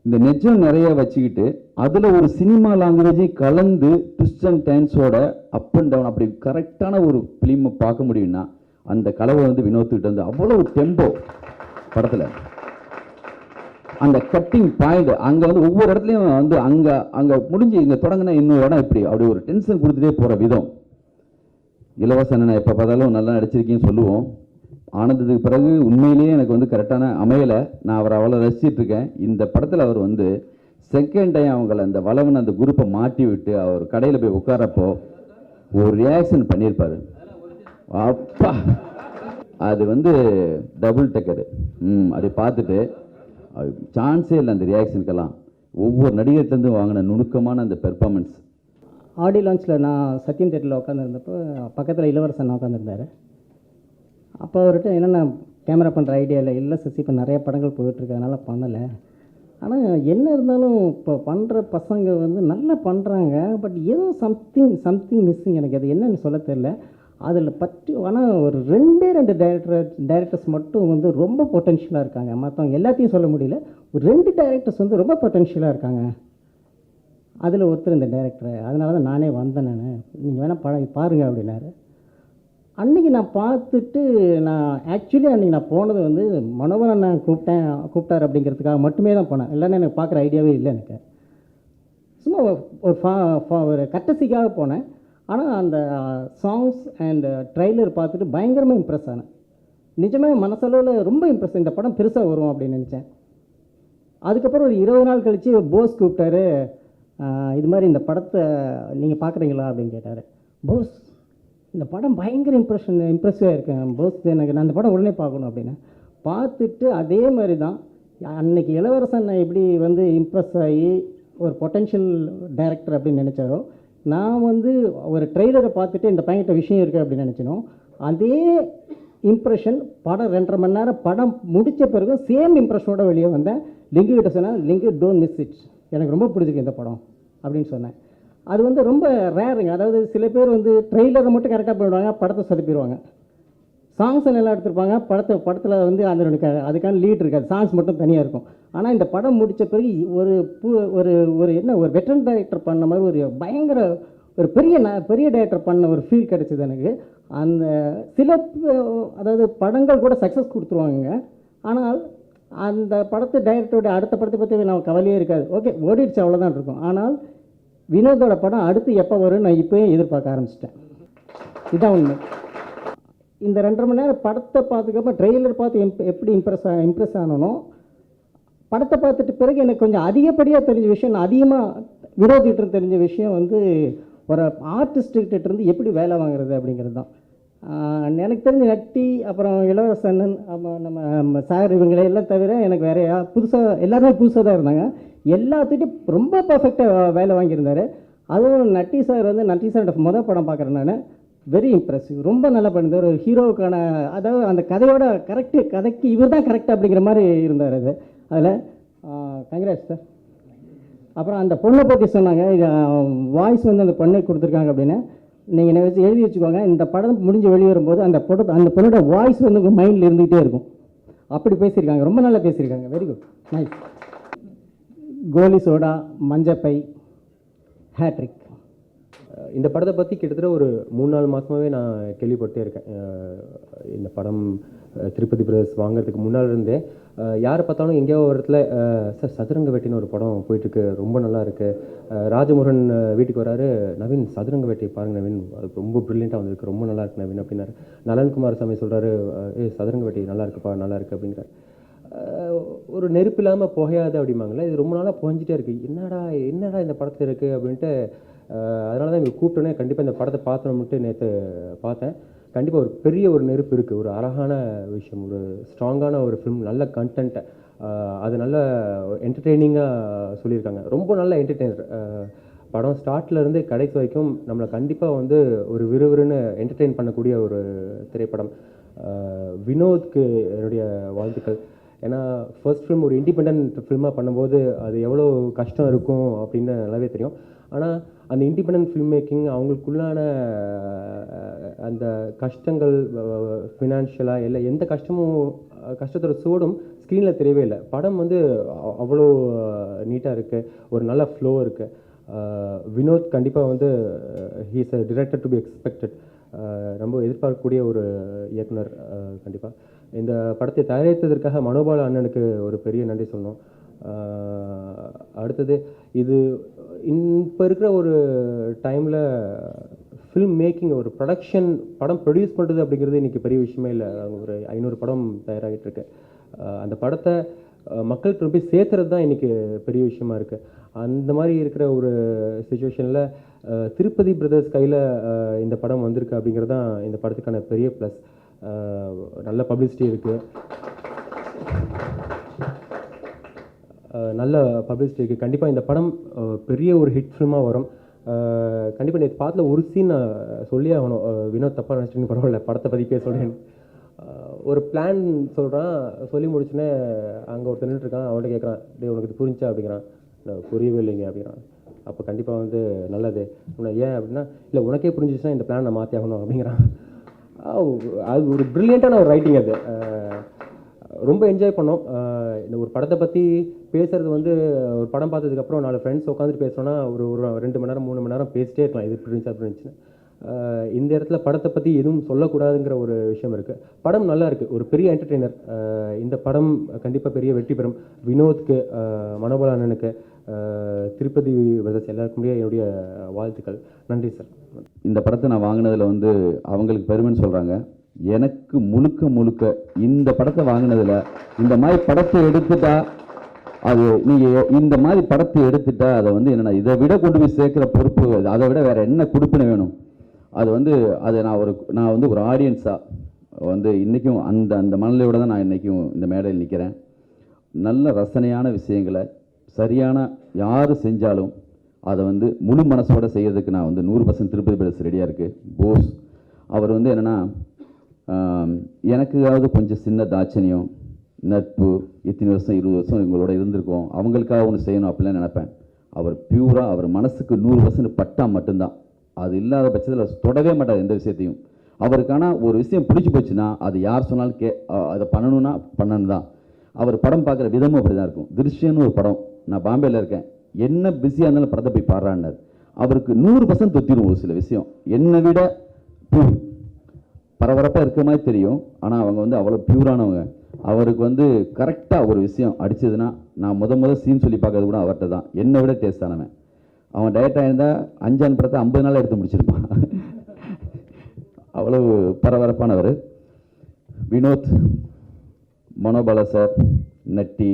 இந்த நெஜம் நிறைய வச்சுக்கிட்டு அதில் ஒரு சினிமா லாங்குவேஜை கலந்து ட்விஸ்ட் அண்ட் டர்ன்ஸோட அப் அண்ட் டவுன் அப்படி கரெக்டான ஒரு ஃபிலிமை பார்க்க முடியும்னா அந்த கலவை வந்து வினோத்துக்கிட்ட வந்து அவ்வளோ டெம்போ படத்தில். அந்த கட்டிங் பாயிண்ட் அங்கே வந்து ஒவ்வொரு இடத்துலையும் வந்து அங்கே முடிஞ்சு இங்கே தொடங்கினா இன்னொரு இடம் இப்படி அப்படி ஒரு டென்ஷன் கொடுத்துட்டே போகிற விதம். இலவசனை எப்போ பார்த்தாலும் நல்லா நடிச்சிருக்கேன்னு சொல்லுவோம். ஆனந்தத்துக்கு பிறகு உண்மையிலேயே எனக்கு வந்து கரெக்டான அமையலை. நான் அவரை அவ்வளோ ரசிச்சிட்டு இருக்கேன். இந்த படத்தில் அவர் வந்து செகண்ட் டைம் அவங்கள அந்த வளவன் அந்த குரூப்பை மாட்டி விட்டு அவர் கடையில் போய் உட்காரப்போ ஒரு ரியாக்ஷன் பண்ணியிருப்பார். அப்பா அது வந்து டபுள் டக்கரு. அதை பார்த்துட்டு சான்ஸே இல்லை அந்த ரியாக்ஷனுக்கெல்லாம். ஒவ்வொரு நடிகர்லேருந்து வாங்கின நுணுக்கமான அந்த பெர்ஃபார்மன்ஸ். ஆடி லான்ச்சில் நான் சத்யம் தேட்டரில் உட்காந்துருந்தப்போ பக்கத்தில் இளவரசன் உட்காந்துருந்தார். அப்போ அவர்கிட்ட என்னென்ன கேமரா பண்ணுற ஐடியா இல்லை சசி, இப்போ நிறைய படங்கள் போயிட்டுருக்கு அதனால் பண்ணலை. ஆனால் என்ன இருந்தாலும் இப்போ பண்ணுற பசங்க வந்து நல்லா பண்ணுறாங்க, பட் ஏதோ சம்திங் மிஸ்ஸிங். எனக்கு அது என்னன்னு சொல்ல தெரியல. அதில் ஆனால் ஒரு 2 டைரக்டர்ஸ் மட்டும் வந்து ரொம்ப பொட்டென்ஷியலாக இருக்காங்க. மற்றவங்க எல்லாத்தையும் சொல்ல முடியல, ஒரு 2 டைரக்டர்ஸ் வந்து ரொம்ப பொட்டென்ஷியலாக இருக்காங்க. அதில் ஒருத்தர் இந்த டைரக்டர். அதனால தான் நானே வந்தேன். நீங்கள் வேணால் பாருங்கள் அப்படின்னாரு. அன்றைக்கி நான் பார்த்துட்டு அன்றைக்கி நான் போனது வந்து மனோகரன் நான் கூப்பிட்டார் அப்படிங்கிறதுக்காக மட்டுமே தான் போனேன். இல்லைன்னா எனக்கு பார்க்குற ஐடியாவே இல்லை. எனக்கு சும்மா ஒரு கட்டசிக்காக போனேன். ஆனால் அந்த சாங்ஸ் அண்ட் ட்ரைலர் பார்த்துட்டு பயங்கரமாக இம்ப்ரெஸ் ஆனேன். நிஜமே மனசளவில் ரொம்ப இம்ப்ரெஸ். இந்த படம் பெருசாக வரும் அப்படின்னு நினச்சேன். அதுக்கப்புறம் ஒரு 20 நாள் கழித்து போஸ் கூப்பிட்டாரு. இது மாதிரி இந்த படத்தை நீங்கள் பார்க்குறீங்களா அப்படின்னு கேட்டார். போஸ் இந்த படம் பயங்கர இம்ப்ரெசிவாக இருக்கேன் போஸ், எனக்கு நான் இந்த படம் உடனே பார்க்கணும் அப்படின்னு பார்த்துட்டு அதே மாதிரி தான் அன்னைக்கு இளவரசன் எப்படி வந்து இம்ப்ரெஸ் ஆகி ஒரு பொட்டென்ஷியல் டைரக்டர் அப்படின்னு நினச்சாரோ, நான் வந்து ஒரு ட்ரெய்லரை பார்த்துட்டு இந்த பையன்கிட்ட விஷயம் இருக்குது அப்படின்னு நினச்சினோம். அதே இம்ப்ரெஷன் படம் 2.5 மணி நேரம் படம் முடித்த பிறகு சேம் இம்ப்ரெஷனோட வெளியே வந்தேன். லிங்கு கிட்ட சொன்னேன், லிங்கு டோன்ட் மிஸ் இட், எனக்கு ரொம்ப பிடிச்சிருக்கு இந்த படம் அப்படின்னு சொன்னேன். அது வந்து ரொம்ப ரேருங்க. அதாவது சில பேர் வந்து ட்ரெய்லரை மட்டும் கரெக்டாக பண்ணிவிடுவாங்க, படத்தை சொதப்பிடுவாங்க. சாங்ஸ் நல்லா எடுத்துருப்பாங்க, படத்தில் வந்து அந்த அதுக்கான லீட் இருக்காது, சாங்ஸ் மட்டும் தனியாக இருக்கும். ஆனால் இந்த படம் முடித்த பிறகு ஒரு வெட்டரன் டைரக்டர் பண்ண மாதிரி ஒரு பயங்கர ஒரு பெரிய டைரக்டர் பண்ண ஒரு ஃபீல் கிடச்சிது எனக்கு. அந்த அதாவது படங்கள் கூட சக்ஸஸ் கொடுத்துருவாங்க, ஆனால் அந்த படத்தை டைரக்டரோட அடுத்த படத்தை பற்றி நம்ம கவலையே இருக்காது. ஓகே ஓடிடுச்சு அவ்வளோதான் இருக்கும். ஆனால் வினோதோட படம் அடுத்து எப்போ வரும்னு நான் இப்போயே எதிர்பார்க்க ஆரம்பிச்சிட்டேன். இதுதான் உண்மை. இந்த 2.5 மணி நேரம் படத்தை பார்த்துக்கப்ப ட்ரெய்லர் பார்த்து எப்படி இம்ப்ரெஸ் ஆனனோ, படத்தை பார்த்துட்டு பிறகு எனக்கு கொஞ்சம் அதிகப்படியாக தெரிஞ்ச விஷயம், நான் அதிகமாக வினோதிட்டு தெரிஞ்ச விஷயம் வந்து ஒரு ஆர்டிஸ்ட்டுக்கிட்ட இருந்து எப்படி வேலை வாங்குறது அப்படிங்கிறது தான். எனக்கு தெரிஞ்ச நட்டி, அப்புறம் இளவரசன், நம்ம சார் இவங்களையெல்லாம் தவிர எனக்கு வேற எல்லாருமே புதுசாக தான் இருந்தாங்க. எல்லாத்துட்டையும் ரொம்ப பர்ஃபெக்டாக வேலை வாங்கியிருந்தார். அதுவும் நட்டி சாரோட மொதல் படம் பார்க்குறேன் நான். வெரி இம்ப்ரெசிவ், ரொம்ப நல்லா பண்ணியிருந்தார். ஒரு ஹீரோவுக்கான அதாவது அந்த கதையோட கதைக்கு இவர் தான் கரெக்ட் அப்படிங்கிற மாதிரி இருந்தார். அதில் கங்க்ராட்ஸ் சார். அப்புறம் அந்த பொண்ணை பற்றி சொன்னாங்க, வாய்ஸ் வந்து அந்த பொண்ணை கொடுத்துருக்காங்க அப்படின்னு. நீங்கள் எழுதி வச்சுக்கோங்க, இந்த படம் முடிஞ்சு வெளியே வரும்போது அந்த பொண்ணோட வாய்ஸ் வந்து உங்கள் மைண்டில் இருந்துகிட்டே இருக்கும். அப்படி பேசியிருக்காங்க, ரொம்ப நல்லா பேசியிருக்காங்க. Very good, nice. Goli Soda, Manjapai, hat trick. இந்த படத்தை பற்றி கிட்டத்தட்ட ஒரு 3-4 மாதமாகவே நான் கேள்விப்பட்டே இருக்கேன். இந்த படம் திருப்பதி பிரதர்ஸ் வாங்குறதுக்கு முன்னால் இருந்தே யாரை பார்த்தாலும் எங்கேயோ ஒரு இடத்துல சார் சதுரங்க வேட்டைன்னு ஒரு படம் போயிட்டுருக்கு, ரொம்ப நல்லா இருக்குது. ராஜமுருகன் வீட்டுக்கு வராரு, நவீன் சதுரங்க வேட்டையை பாருங்க நவீன், அது ரொம்ப ப்ரில்லியண்ட்டாக வந்திருக்கு, ரொம்ப நல்லா இருக்கு நவீன் அப்படின்னாரு. நலன்குமார் சாமி சொல்கிறாரு, சதுரங்க வேட்டை நல்லா இருக்குப்பா, நல்லா இருக்குது அப்படிங்கிறார். ஒரு நெருப்பு இல்லாமல் புகையாது அப்படிம்பாங்களே, இது ரொம்ப நாளாக புகைஞ்சிட்டே இருக்குது, என்னடா இந்த படத்தில் இருக்குது அப்படின்ட்டு அதனால தான் இங்கே கூப்பிட்டோன்னே கண்டிப்பாக இந்த படத்தை பார்த்தோம்ட்டு நேற்று பார்த்தேன். கண்டிப்பாக ஒரு பெரிய ஒரு நெருப்பு இருக்குது, ஒரு அழகான விஷயம், ஒரு ஸ்ட்ராங்கான ஒரு ஃபிலிம், நல்ல கண்டென்ட், அது நல்ல என்டர்டெய்னிங்காக சொல்லியிருக்காங்க, ரொம்ப நல்ல என்டர்டெய்னர். படம் ஸ்டார்ட்லேருந்து கடைசி வரைக்கும் நம்மளை கண்டிப்பாக வந்து ஒரு விறுவிறுன்னு என்டர்டெயின் பண்ணக்கூடிய ஒரு திரைப்படம். வினோத்க்கு என்னுடைய வாழ்த்துக்கள். ஏன்னா ஃபர்ஸ்ட் ஃபிலிம் ஒரு இண்டிபெண்ட் ஃபில்மாக பண்ணும்போது அது எவ்வளோ கஷ்டம் இருக்கும் அப்படின்னு நல்லாவே தெரியும். ஆனால் அந்த இண்டிபெண்ட் ஃபில்ம் மேக்கிங், அவங்களுக்குள்ளான அந்த கஷ்டங்கள் ஃபினான்ஷியலாக இல்லை எந்த கஷ்டத்தோட சூடும் ஸ்க்ரீனில் தெரியவே இல்லை. படம் வந்து அவ்வளோ நீட்டாக இருக்குது, ஒரு நல்ல ஃப்ளோ இருக்குது. வினோத் கண்டிப்பாக வந்து he is a director to be expected, ரொம்ப எதிர்பார்க்கக்கூடிய ஒரு இயக்குனர். கண்டிப்பாக இந்த படத்தை தயாரித்ததற்காக மனோபால அண்ணனுக்கு ஒரு பெரிய நன்றி சொல்லணும். அடுத்தது இது இப்போ இருக்கிற ஒரு டைமில் ஃபில்ம் மேக்கிங், ஒரு ப்ரொடக்ஷன், படம் ப்ரொடியூஸ் பண்ணுறது அப்படிங்கிறது இன்றைக்கி பெரிய விஷயமே இல்லை. ஒரு 500 படம் தயாராகிட்டு இருக்கு. அந்த படத்தை மக்களுக்கு போய் சேர்த்துறது தான் இன்றைக்கி பெரிய விஷயமா இருக்குது. அந்த மாதிரி இருக்கிற ஒரு சுச்சுவேஷனில் திருப்பதி பிரதர்ஸ் கையில் இந்த படம் வந்திருக்கு அப்படிங்கிறது தான் இந்த படத்துக்கான பெரிய ப்ளஸ். நல்ல பப்ளிசிட்டி இருக்குது, நல்ல பப்ளிசிட்டி இருக்குது. கண்டிப்பாக இந்த படம் பெரிய ஒரு ஹிட் ஃபில்மாக வரும். கண்டிப்பாக நேற்று பார்த்துல ஒரு சீன் நான் சொல்லி ஆகணும். வினோத் தப்பாக நினச்சிட்டு பரவாயில்ல, படத்தை பற்றி பேசுகிறேன். ஒரு பிளான் சொல்கிறான், சொல்லி முடிச்சுன்னே அங்கே ஒருத்தர் நின்றுருக்கான், அவன்கிட்ட கேட்குறான், டே உனக்கு இது புரிஞ்சா அப்படிங்கிறான். புரியவே இல்லைங்க அப்படிங்கிறான். அப்போ கண்டிப்பாக வந்து நல்லது. ஏன் அப்படின்னா, இல்லை உனக்கே புரிஞ்சிச்சுன்னா இந்த பிளான் நான் மாற்றி ஆகணும் அப்படிங்கிறான். அது ஒரு ப்ரில்லியண்ட்டான ஒரு ரைட்டிங். அது ரொம்ப என்ஜாய் பண்ணோம். இந்த ஒரு படத்தை பற்றி பேசுகிறது வந்து ஒரு படம் பார்த்ததுக்கப்புறம் 4 ஃப்ரெண்ட்ஸ் உட்காந்துட்டு பேசுகிறோன்னா ஒரு 2 மணி நேரம் 3 மணி நேரம் பேசிட்டே இருக்கலாம், இது இப்படி இருந்துச்சு அப்படி இருந்துச்சுன்னு. இந்த இடத்துல படத்தை பற்றி எதுவும் சொல்லக்கூடாதுங்கிற ஒரு விஷயம் இருக்குது. படம் நல்லா இருக்குது, ஒரு பெரிய என்டர்டெய்னர். இந்த படம் கண்டிப்பாக பெரிய வெற்றி பெறும். வினோத்க்கு, மனோபால அண்ணனுக்கு, திருப்பதி பிரதர்ஸ் எல்லாருக்குமே என்னுடைய வாழ்த்துக்கள். நன்றி சார். இந்த படத்தை நான் வாங்கினதில் வந்து அவங்களுக்கு பெருமைன்னு சொல்கிறாங்க. எனக்கு முழுக்க இந்த படத்தை வாங்கினதில், இந்த மாதிரி படத்தை எடுத்துட்டா அது நீங்கள் இந்த மாதிரி படத்தை எடுத்துட்டா அதை வந்து என்னென்னா இதை விட கொண்டு போய் சேர்க்குற பொறுப்பு, அதை விட வேறு என்ன கொடுப்புன்னு வேணும். அது வந்து அதை நான் வந்து ஒரு ஆடியன்ஸாக வந்து இன்றைக்கும் அந்த மனநிலையோடு தான் நான் இன்றைக்கும் இந்த மேடையில் நிற்கிறேன். நல்ல ரசனையான விஷயங்களை சரியான யார் செஞ்சாலும் அதை வந்து முழு மனசோடு செய்கிறதுக்கு நான் வந்து 100% திருப்பதி பிரதர்ஸ் ரெடியாக இருக்குது. போஸ் அவர் வந்து என்னென்னா, எனக்காவது கொஞ்சம் சின்ன தாட்சணியம், நட்பு, இத்தனை வருஷம் 20 வருஷம் இவங்களோட இருந்திருக்கோம், அவங்களுக்காக ஒன்று செய்யணும் அப்படிலாம் நினைப்பேன். அவர் பியூராக அவர் மனசுக்கு 100% பட்டா மட்டும்தான், அது இல்லாத பட்சத்தில் தொடவே மாட்டார் எந்த விஷயத்தையும். அவருக்கான ஒரு விஷயம் பிடிச்சி போச்சுன்னா அது யார் சொன்னாலும் அதை பண்ணணும்னா பண்ணணும் தான். அவர் படம் பார்க்குற விதமும் அப்படி தான் இருக்கும். திருஷ்யன்னு ஒரு படம், நான் பாம்பேயில் இருக்கேன், என்ன பிஸியாக இருந்தாலும் படத்தை போய் பாடுறான்னார். அவருக்கு 100% தொத்திடும் ஒரு சில விஷயம், என்னை விட பரபரப்பாக இருக்கிற மாதிரி தெரியும், ஆனால் அவங்க வந்து அவ்வளோ பியூரானவங்க. அவருக்கு வந்து கரெக்டாக ஒரு விஷயம் அடிச்சதுன்னா, நான் முத சீன் சொல்லி பார்க்கறது கூட அவர்கிட்ட தான், என்னை விட டேஸ்டானவன். அவன் டயட்டாக இருந்தால் 5 படத்தை 50 நாள் எடுத்து முடிச்சிருப்பான், அவ்வளவு பரபரப்பானவர். வினோத், மனோபாலா சார், நட்டி,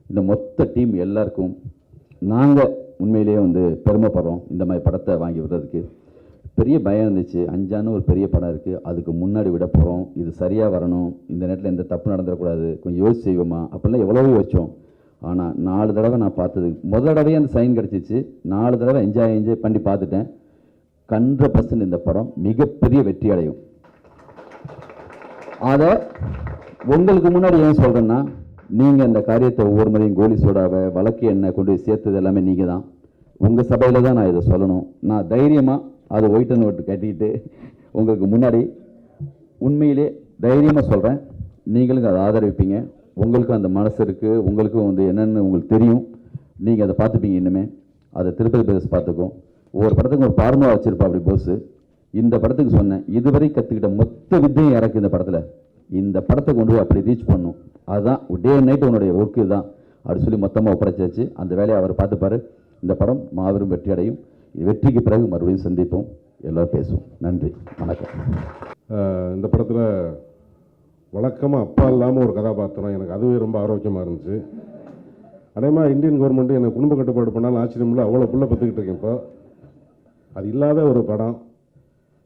இந்த மொத்த டீம் எல்லாருக்கும் நாங்கள் உண்மையிலேயே வந்து பெருமைப்படுறோம். இந்த மாதிரி படத்தை வாங்கி விடுறதுக்கு பெரிய பயம் இருந்துச்சு. 5 ஒரு பெரிய படம் இருக்குது, அதுக்கு முன்னாடி விட போகிறோம், இது சரியாக வரணும், இந்த நேரத்தில் எந்த தப்பு நடந்துடக்கூடாது, கொஞ்சம் யோசிச்சு செய்வோமா அப்படிலாம் எவ்வளவோ யோசித்தோம். ஆனால் 4 தடவை நான் பார்த்தது, முதல் தடவையே அந்த சைன் கிடச்சிச்சு, 4 தடவை என்ஜாய் பண்ணி பார்த்துட்டேன். 100% இந்த படம் மிகப்பெரிய வெற்றி அடையும். அதை உங்களுக்கு முன்னாடி ஏன் சொல்கிறேன்னா, நீங்கள் இந்த காரியத்தை ஒவ்வொரு முறையும் கோலி சோடாவை வழக்கு எண்ணெய் கொண்டு போய் சேர்த்தது எல்லாமே நீங்கள் தான். உங்கள் சபையில் தான் நான் இதை சொல்லணும். நான் தைரியமாக அதை ஒயிட் அண்ட் ஒயிட் கட்டிக்கிட்டு உங்களுக்கு முன்னாடி உண்மையிலே தைரியமாக சொல்கிறேன், நீங்களும் அதை ஆதரவிப்பீங்க. உங்களுக்கும் அந்த மனசு இருக்குது, உங்களுக்கும் வந்து என்னென்னு உங்களுக்கு தெரியும். நீங்கள் அதை பார்த்துப்பீங்க. இன்னுமே அதை திருப்பதி பிரதர்ஸ் பார்த்துக்கும். ஒவ்வொரு படத்துக்கும் ஒரு ஃபார்முலா வச்சுருப்பா அப்படி போஸ். இந்த படத்துக்கு சொன்னேன், இதுவரை கற்றுக்கிட்ட மொத்த வித்தையும் இறக்கு இந்த படத்தில். இந்த படத்தை கொண்டு போய் அப்படி ரீச் பண்ணும், அதுதான் டே அண்ட் நைட் உன்னுடைய ஒர்க்கு தான் அப்படி சொல்லி மொத்தமாக ஒப்படைச்சாச்சு. அந்த வேலையை அவர் பார்த்துப்பார். இந்த படம் மாபெரும் வெற்றி அடையும். வெற்றிக்கு பிறகு மறுபடியும் சந்திப்போம், எல்லோரும் பேசுவோம். நன்றி, வணக்கம். இந்த படத்தில் வழக்கமாக அப்பா இல்லாமல் ஒரு கதாபாத்திரம், எனக்கு அதுவே ரொம்ப ஆரோக்கியமாக இருந்துச்சு. அதேமாதிரி இந்தியன் கவர்மெண்ட்டு எனக்கு குடும்ப கட்டுப்பாடு பண்ணாலும் ஆச்சரியம் இல்லை, அவ்வளோ புள்ள பத்துக்கிட்டு இருக்கேன். இப்போ அது இல்லாத ஒரு படம்.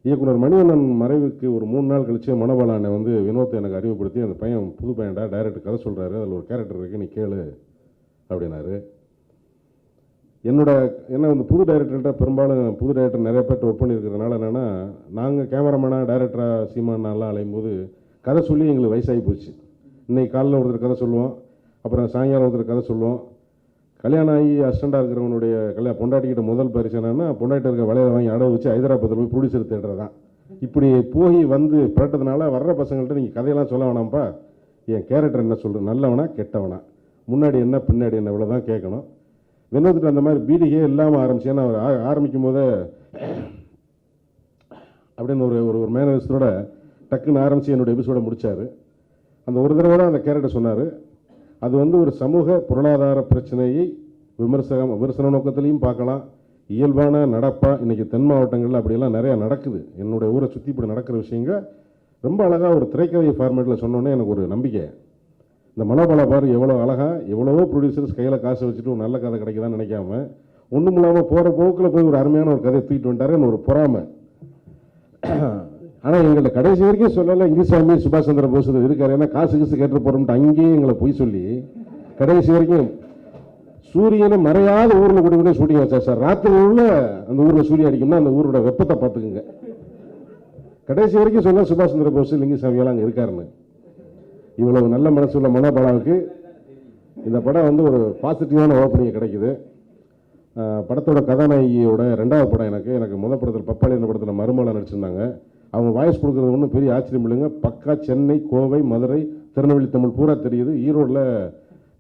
இயக்குனர் மணிவண்ணன் மறைவுக்கு ஒரு 3 நாள் கழிச்சு மனோபாலானை வந்து வினோத்தை எனக்கு அறிவுப்படுத்தி, அந்த பையன் புது பையன்டா, டைரக்டர் கதை சொல்கிறாரு, அதில் ஒரு கேரக்டர் இருக்குது, நீ கேளு அப்படின்னாரு. என்ன வந்து புது டைரக்டர்கிட்ட பெரும்பாலும் புது டைரக்டர் நிறைய பேர்ட்ட ஒர்க் பண்ணியிருக்கிறதுனால என்னென்னா, நாங்கள் கேமராமேனாக டைரக்டராக சீமானாலாம் அலையும் போது கதை சொல்லி எங்களுக்கு வயசாகி போச்சு. இன்றைக்கி காலையில் ஒருத்தர் கதை சொல்லுவோம், அப்புறம் சாயங்காலம் ஒருத்தர் கதை சொல்லுவோம். கல்யாணம் ஆகி அசிஸ்டண்டாக இருக்கிறவனுடைய பொண்டாட்டிக்கிட்ட முதல் பரிசு என்னன்னா, பொண்டாட்டி இருக்க வலையை வாங்கி அடவு வச்சு ஹைதராபாத்தில் போய் ப்ரொடியூசர் தேடுறது தான். இப்படி போய் வந்து பரட்டதுனால வர்ற பசங்கள்கிட்ட நீங்கள் கதையெல்லாம் சொல்ல வேணாம்ப்பா, என் கேரக்டர் என்ன சொல்கிறது, நல்லவனா கெட்டவனா, முன்னாடி என்ன பின்னாடி என்ன, இவ்வளோ தான் கேட்கணும். வினோத்துட்டு அந்த மாதிரி பீடிகே இல்லாமல் ஆரம்பிச்சு. ஏன்னா அவர் ஆரம்பிக்கும் போதே அப்படின்னு ஒரு மேனரிஸ்டோட டக்குன்னு ஆரம்பித்து என்னோடய எபிசோடை முடித்தார். அந்த ஒரு தடவை தான் அந்த கேரக்டர் சொன்னார். அது வந்து ஒரு சமூக பொருளாதார பிரச்சனையை விமர்சன நோக்கத்திலையும் பார்க்கலாம், இயல்பான நடப்பாக இன்றைக்கி தென் மாவட்டங்களில் அப்படியெல்லாம் நிறையா நடக்குது. என்னுடைய ஊரை சுற்றி இப்படி நடக்கிற விஷயங்கள் ரொம்ப அழகாக ஒரு திரைக்கதை ஃபார்மேட்டில் சொன்னோன்னே எனக்கு ஒரு நம்பிக்கை. இந்த மனோபல பாரு எவ்வளோ அழகாக, எவ்வளவோ ப்ரொடியூசர்ஸ் கையில் காசை வச்சுட்டு ஒரு நல்ல கதை கிடைக்குதான்னு நினைக்காம ஒன்றும் இல்லாமல் போகிற போக்கில் போய் ஒரு அருமையான ஒரு கதையை தூக்கிட்டு வந்துட்டாருன்னு ஒரு பொறாமை. ஆனால் எங்களை கடைசி வரைக்கும் சொல்லலை, இங்குசாமி சுபாஷ் சந்திர போஸ் இருக்காரு, ஏன்னா காசு கேட்டு போகிறோம்ட்டு அங்கேயே எங்களை போய் சொல்லி கடைசி வரைக்கும் சூரியனை மறையாத ஊரில் கூட ஷூட்டிங் வச்சா சார். ராத்திரி உள்ள அந்த ஊரில் சூரியன் அடிக்கும்னா அந்த ஊரோட வெப்பத்தை பார்த்துக்குங்க. கடைசி வரைக்கும் சொல்ல சுபாஷ் சந்திர போஸ் லிங்குசாமியெல்லாம் அங்கே இருக்காருன்னு. இவ்வளவு நல்ல மனசுள்ள மனோபாலாவுக்கு இந்த படம் வந்து ஒரு பாசிட்டிவான ஓப்பனிங் கிடைக்குது. படத்தோட கதாநாயகியோட 2வது படம் எனக்கு முதல் படத்தில் பப்பாளி என்ற படத்தில் மருமலை நடிச்சிருந்தாங்க. அவங்க வாய்ஸ் கொடுக்குறது ஒன்றும் பெரிய ஆச்சரியம் இல்லைங்க. பக்கா சென்னை, கோவை, மதுரை, திருநெல்வேலி தமிழ் பூரா தெரியுது. ஈரோடில்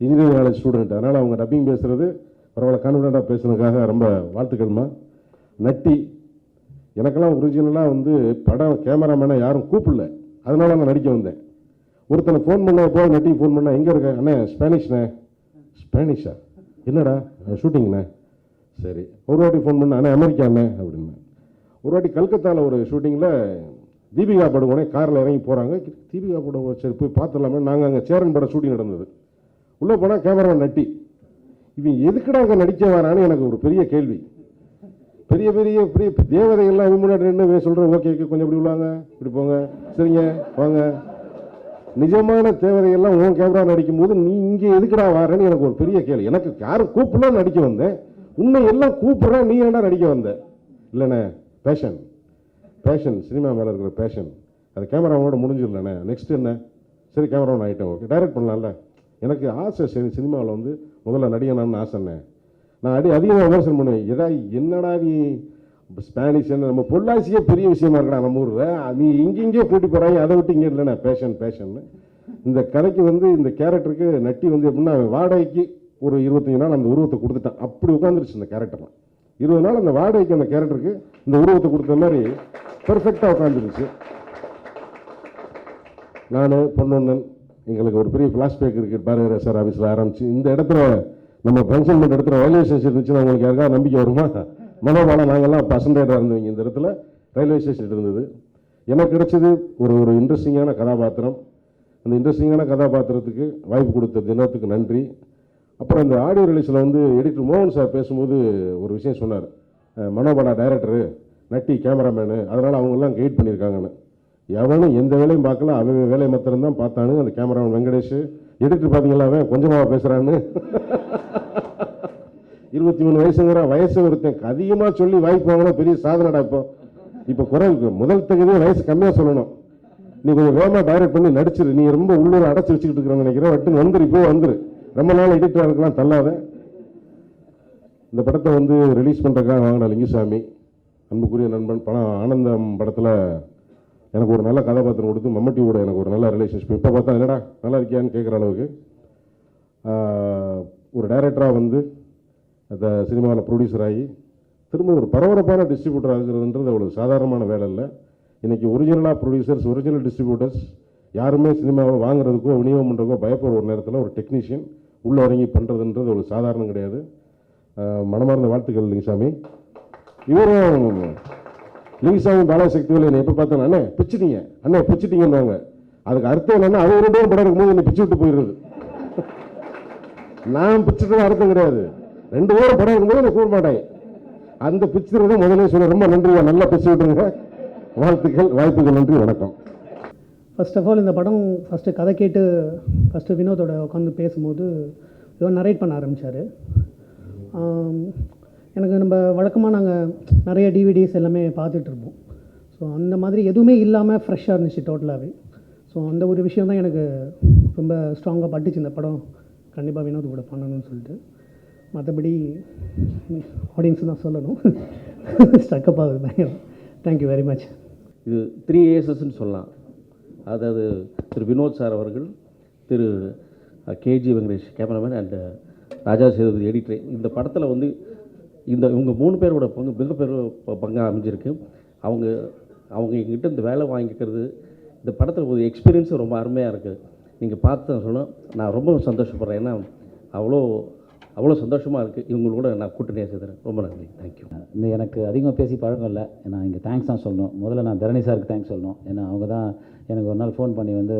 இன்ஜினியரிங் காலேஜ் ஸ்டூடெண்ட், அதனால் அவங்க டப்பிங் பேசுகிறது பரவாயில்ல, கான்ஃபிடண்ட்டாக பேசுனதுக்காக ரொம்ப வாழ்த்துக்கள்மா. நட்டி எனக்கெல்லாம் ஒரிஜினலாக வந்து படம் கேமராமேனை யாரும் கூப்பிடல, அதனால நான் நடிக்க வந்தேன். ஒருத்தனை ஃபோன் பண்ண போது நட்டி ஃபோன் பண்ண, எங்கே இருக்க அண்ணே, ஸ்பானிஷ்ண்ணே. ஸ்பானிஷா, என்னடா ஷூட்டிங்ண்ணே, சரி. ஒரு வாட்டி ஃபோன் பண்ண, அண்ணே அமெரிக்காண்ணே அப்படின்னு. ஒரு வாட்டி கல்கத்தாவில் ஒரு ஷூட்டிங்கில் தீபிகா படுகோனே காரில் இறங்கி போகிறாங்க. தீபிகா படுகோ சரி போய் பார்த்துடலாமே, நாங்கள் அங்கே சேரன் படம் ஷூட்டிங் நடந்தது. உள்ளே போனால் கேமராமேன் நட்டி. இவன் எதுக்குடா அங்கே நடிக்க வரான்னு எனக்கு ஒரு பெரிய கேள்வி. பெரிய பெரிய பெரிய தேவதைகள்லாம் இவன் முன்னாடி நின்று சொல்கிறேன், ஓகே கொஞ்சம் இப்படி உள்ளாங்க, இப்படி போங்க, சரிங்க வாங்க. நிஜமான தேவதைகள்லாம் உன் கேமரா நடிக்கும் போது நீ இங்கே எதுக்குடா வரேன்னு எனக்கு ஒரு பெரிய கேள்வி. எனக்கு யாரும் கூப்பிடலாம் நடிக்க வந்தேன், உன்னை எல்லாம் கூப்பிட்றேன், நீ ஏன்டா நடிக்க வந்த? இல்லைண்ணே, பேஷன் சினிமா மேலே இருக்கிற பேஷன் அது கேமராவோட முடிஞ்சிடலண்ணே. நெக்ஸ்ட் என்ன, சரி கேமராவோட ஆகிட்டேன், ஓகே டைரக்ட் பண்ணலாம்ல. எனக்கு ஆசை, சரி சினிமாவில் வந்து முதல்ல நடிகனான்னு ஆசைண்ணே. நான் அதிகமாக விமர்சனம் பண்ணுவேன், என்னடா நீ ஸ்பானிஷ் என்ன, நம்ம பொள்ளாச்சியே பெரிய விஷயமா இருக்கடா நம்ம ஊரில், நீ இங்கேயே கூட்டி போகிறாங்க, அதை விட்டு இங்கே இல்லைண்ணே பேஷன். இந்த கதைக்கு வந்து இந்த கேரக்டருக்கு நட்டி வந்து எப்படின்னா, வாடகைக்கு ஒரு 25 நாள் அந்த உருவத்தை கொடுத்துட்டான். அப்படி உட்காந்துருச்சு இந்த கேரக்டர்லாம். 20 நாள் அந்த வாடகைக்கு அந்த கேரக்டருக்கு இந்த உருவத்தை கொடுத்த மாதிரி பெர்ஃபெக்டாக உட்காந்துருச்சு. நான் பொன்னொன்னன் எங்களுக்கு ஒரு பெரிய ஃப்ளாஷ்பேக் இருக்குது. பாரதிய சார் ஆஃபீஸில் ஆரம்பிச்சு இந்த இடத்துல நம்ம ஃபங்க்ஷன் பண்ணுற இடத்துல ரயில்வே ஸ்டேஷன் இருந்துச்சுன்னா உங்களுக்கு யாருக்காவது நம்பிக்கை வருமா? மனோபாலா நாங்கள்லாம் அப்போ அசண்டேட்டாக இருந்தவங்க. இந்த இடத்துல ரயில்வே ஸ்டேஷன் இருந்தது. எனக்கு கிடைச்சது ஒரு இன்ட்ரெஸ்டிங்கான கதாபாத்திரம். அந்த இன்ட்ரெஸ்டிங்கான கதாபாத்திரத்துக்கு வாய்ப்பு கொடுத்த தினத்துக்கு நன்றி. அப்புறம் இந்த ஆடியோ ரிலீஸில் வந்து எடிட்டர் மோகன் சார் பேசும்போது ஒரு விஷயம் சொன்னார், மனோபாலா டைரக்டரு, நட்டி கேமராமேனு, அதனால் அவங்கெல்லாம் கைட் பண்ணியிருக்காங்கன்னு. எவனும் எந்த வேலையும் பார்க்கல, அவன் வேலையை மாத்திரம்தான் பார்த்தானு. அந்த கேமராமேன் வெங்கடேஷ், எடிட்டர் பார்த்தீங்களா அவன் கொஞ்சமாக பேசுகிறான்னு. 23 வயசுங்கிற வயசு ஒருத்தன் அதிகமாக சொல்லி வாய்ப்பு வாங்கினா பெரிய சாதனைடா. இப்போ குறைவுக்கு முதல் தகுதியே வயசு கம்மியாக சொல்லணும். நீ கொஞ்சம் வேகமாக டைரக்ட் பண்ணி நடிச்சிரு, நீ ரொம்ப உள்ளூர் அடைச்சி வச்சுக்கிட்டு இருக்கிறேன்னு நினைக்கிறேன். வட்டுன்னு வந்துரு, இப்போ வந்துரு, ரொம்ப நாள் எடிட்டராக இருக்கலாம் தள்ளாத. இந்த படத்தை வந்து ரிலீஸ் பண்ணுறதுக்காக வாங்கின லிங்குசாமி, அன்புக்குரிய நண்பன். படம் ஆனந்தம் படத்தில் எனக்கு ஒரு நல்ல கதாபாத்திரம் கொடுத்து மம்மட்டியோட எனக்கு ஒரு நல்ல ரிலேஷன்ஷிப். இப்போ பார்த்தா என்னடா நல்லா இருக்கியான்னு கேட்குற அளவுக்கு ஒரு டைரக்டராக வந்து சினிமாவில் ப்ரொடியூசர் ஆகி திரும்ப ஒரு பரபரப்பான டிஸ்ட்ரிபியூட்டர் ஆகுறதுன்றது அவ்வளோ சாதாரணமான வேலை இல்லை. இன்றைக்கி ஒரிஜினலாக ப்ரொடியூசர்ஸ், ஒரிஜினல் டிஸ்ட்ரிபியூட்டர்ஸ் யாருமே சினிமாவை வாங்குறதுக்கோ விநியோகம் பண்ணுறதுக்கோ பயப்படுற ஒரு நேரத்தில் ஒரு டெக்னீஷியன் உள்ளே இறங்கி பண்ணுறதுன்றது ஒரு சாதாரணம் கிடையாது. மனமார்ந்த வாழ்த்துக்கள் லிங்குசாமி. இவரும் லிங்குசாமி பாலாசக்திவேல் என்னை எப்போ பார்த்தோன்னா அண்ணே பிச்சுட்டீங்க, அண்ணே பிச்சுட்டீங்கன்னுவாங்க. அதுக்கு அர்த்தம் என்னென்னா அவங்க 2 பேரும் படம் இருக்கும்போது என்னை பிச்சு விட்டு போயிடுறது. நான் பிச்சுட்டு அர்த்தம் கிடையாது, 2 பேரும் படம் இருக்கும்போது என்னை கூற மாட்டேன். அந்த பிச்சுறதை முதலே சொல்ல ரொம்ப நன்றியா, நல்லா பிச்சு விட்டுருங்க. வாழ்த்துக்கள், வாய்ப்புகள், நன்றி, வணக்கம். ஃபர்ஸ்ட் ஆஃப் ஆல் இந்த படம் ஃபஸ்ட்டு கதை கேட்டு ஃபஸ்ட்டு வினோதோட உட்காந்து பேசும்போது இவன் நரேட் பண்ண ஆரம்பித்தார். எனக்கு நம்ம வழக்கமாக நாங்கள் நிறைய டிவிடிஸ் எல்லாமே பார்த்துட்ருப்போம். ஸோ அந்த மாதிரி எதுவுமே இல்லாமல் ஃப்ரெஷ்ஷாக இருந்துச்சு டோட்டலாகவே. ஸோ அந்த ஒரு விஷயம் தான் எனக்கு ரொம்ப ஸ்ட்ராங்காக பட்டுச்சு இந்த படம் கண்டிப்பாக வினோத் கூட பண்ணணும்னு சொல்லிட்டு. மற்றபடி ஆடியன்ஸு தான் சொல்லணும். ஸ்டக்கப் ஆகுது பயங்கரம். Thank you very much. இது 3 ASன்னு சொல்லலாம். அதாவது திரு வினோத் சார் அவர்கள், திரு KG Venkatesh cameraman and Raja Sethupathi editor. இந்த படத்தில் வந்து இவங்க 3 பேரோட பங்கு மிகப்பெரிய பங்காக அமைஞ்சிருக்கு. அவங்க எங்கிட்ட இந்த வேலை வாங்கிக்கிறது, இந்த படத்தில் ஒரு எக்ஸ்பீரியன்ஸும் ரொம்ப அருமையாக இருக்குது. நீங்கள் பார்த்து சொன்னால் நான் ரொம்ப சந்தோஷப்படுறேன். ஏன்னா அவ்வளோ சந்தோஷமாக இருக்குது. இவங்களோட நான் கூட்டணியாக சேர்த்துறேன். ரொம்ப நன்றி, தேங்க்யூ. இந்த எனக்கு அதிகமாக பேசி பழக்கம் இல்லை. நான் இங்கே தேங்க்ஸ் தான் சொல்லணும். முதல்ல நான் தரணி சாருக்கு தேங்க்ஸ் சொல்லணும். ஏன்னா அவங்க தான் எனக்கு ஒரு நாள் ஃபோன் பண்ணி வந்து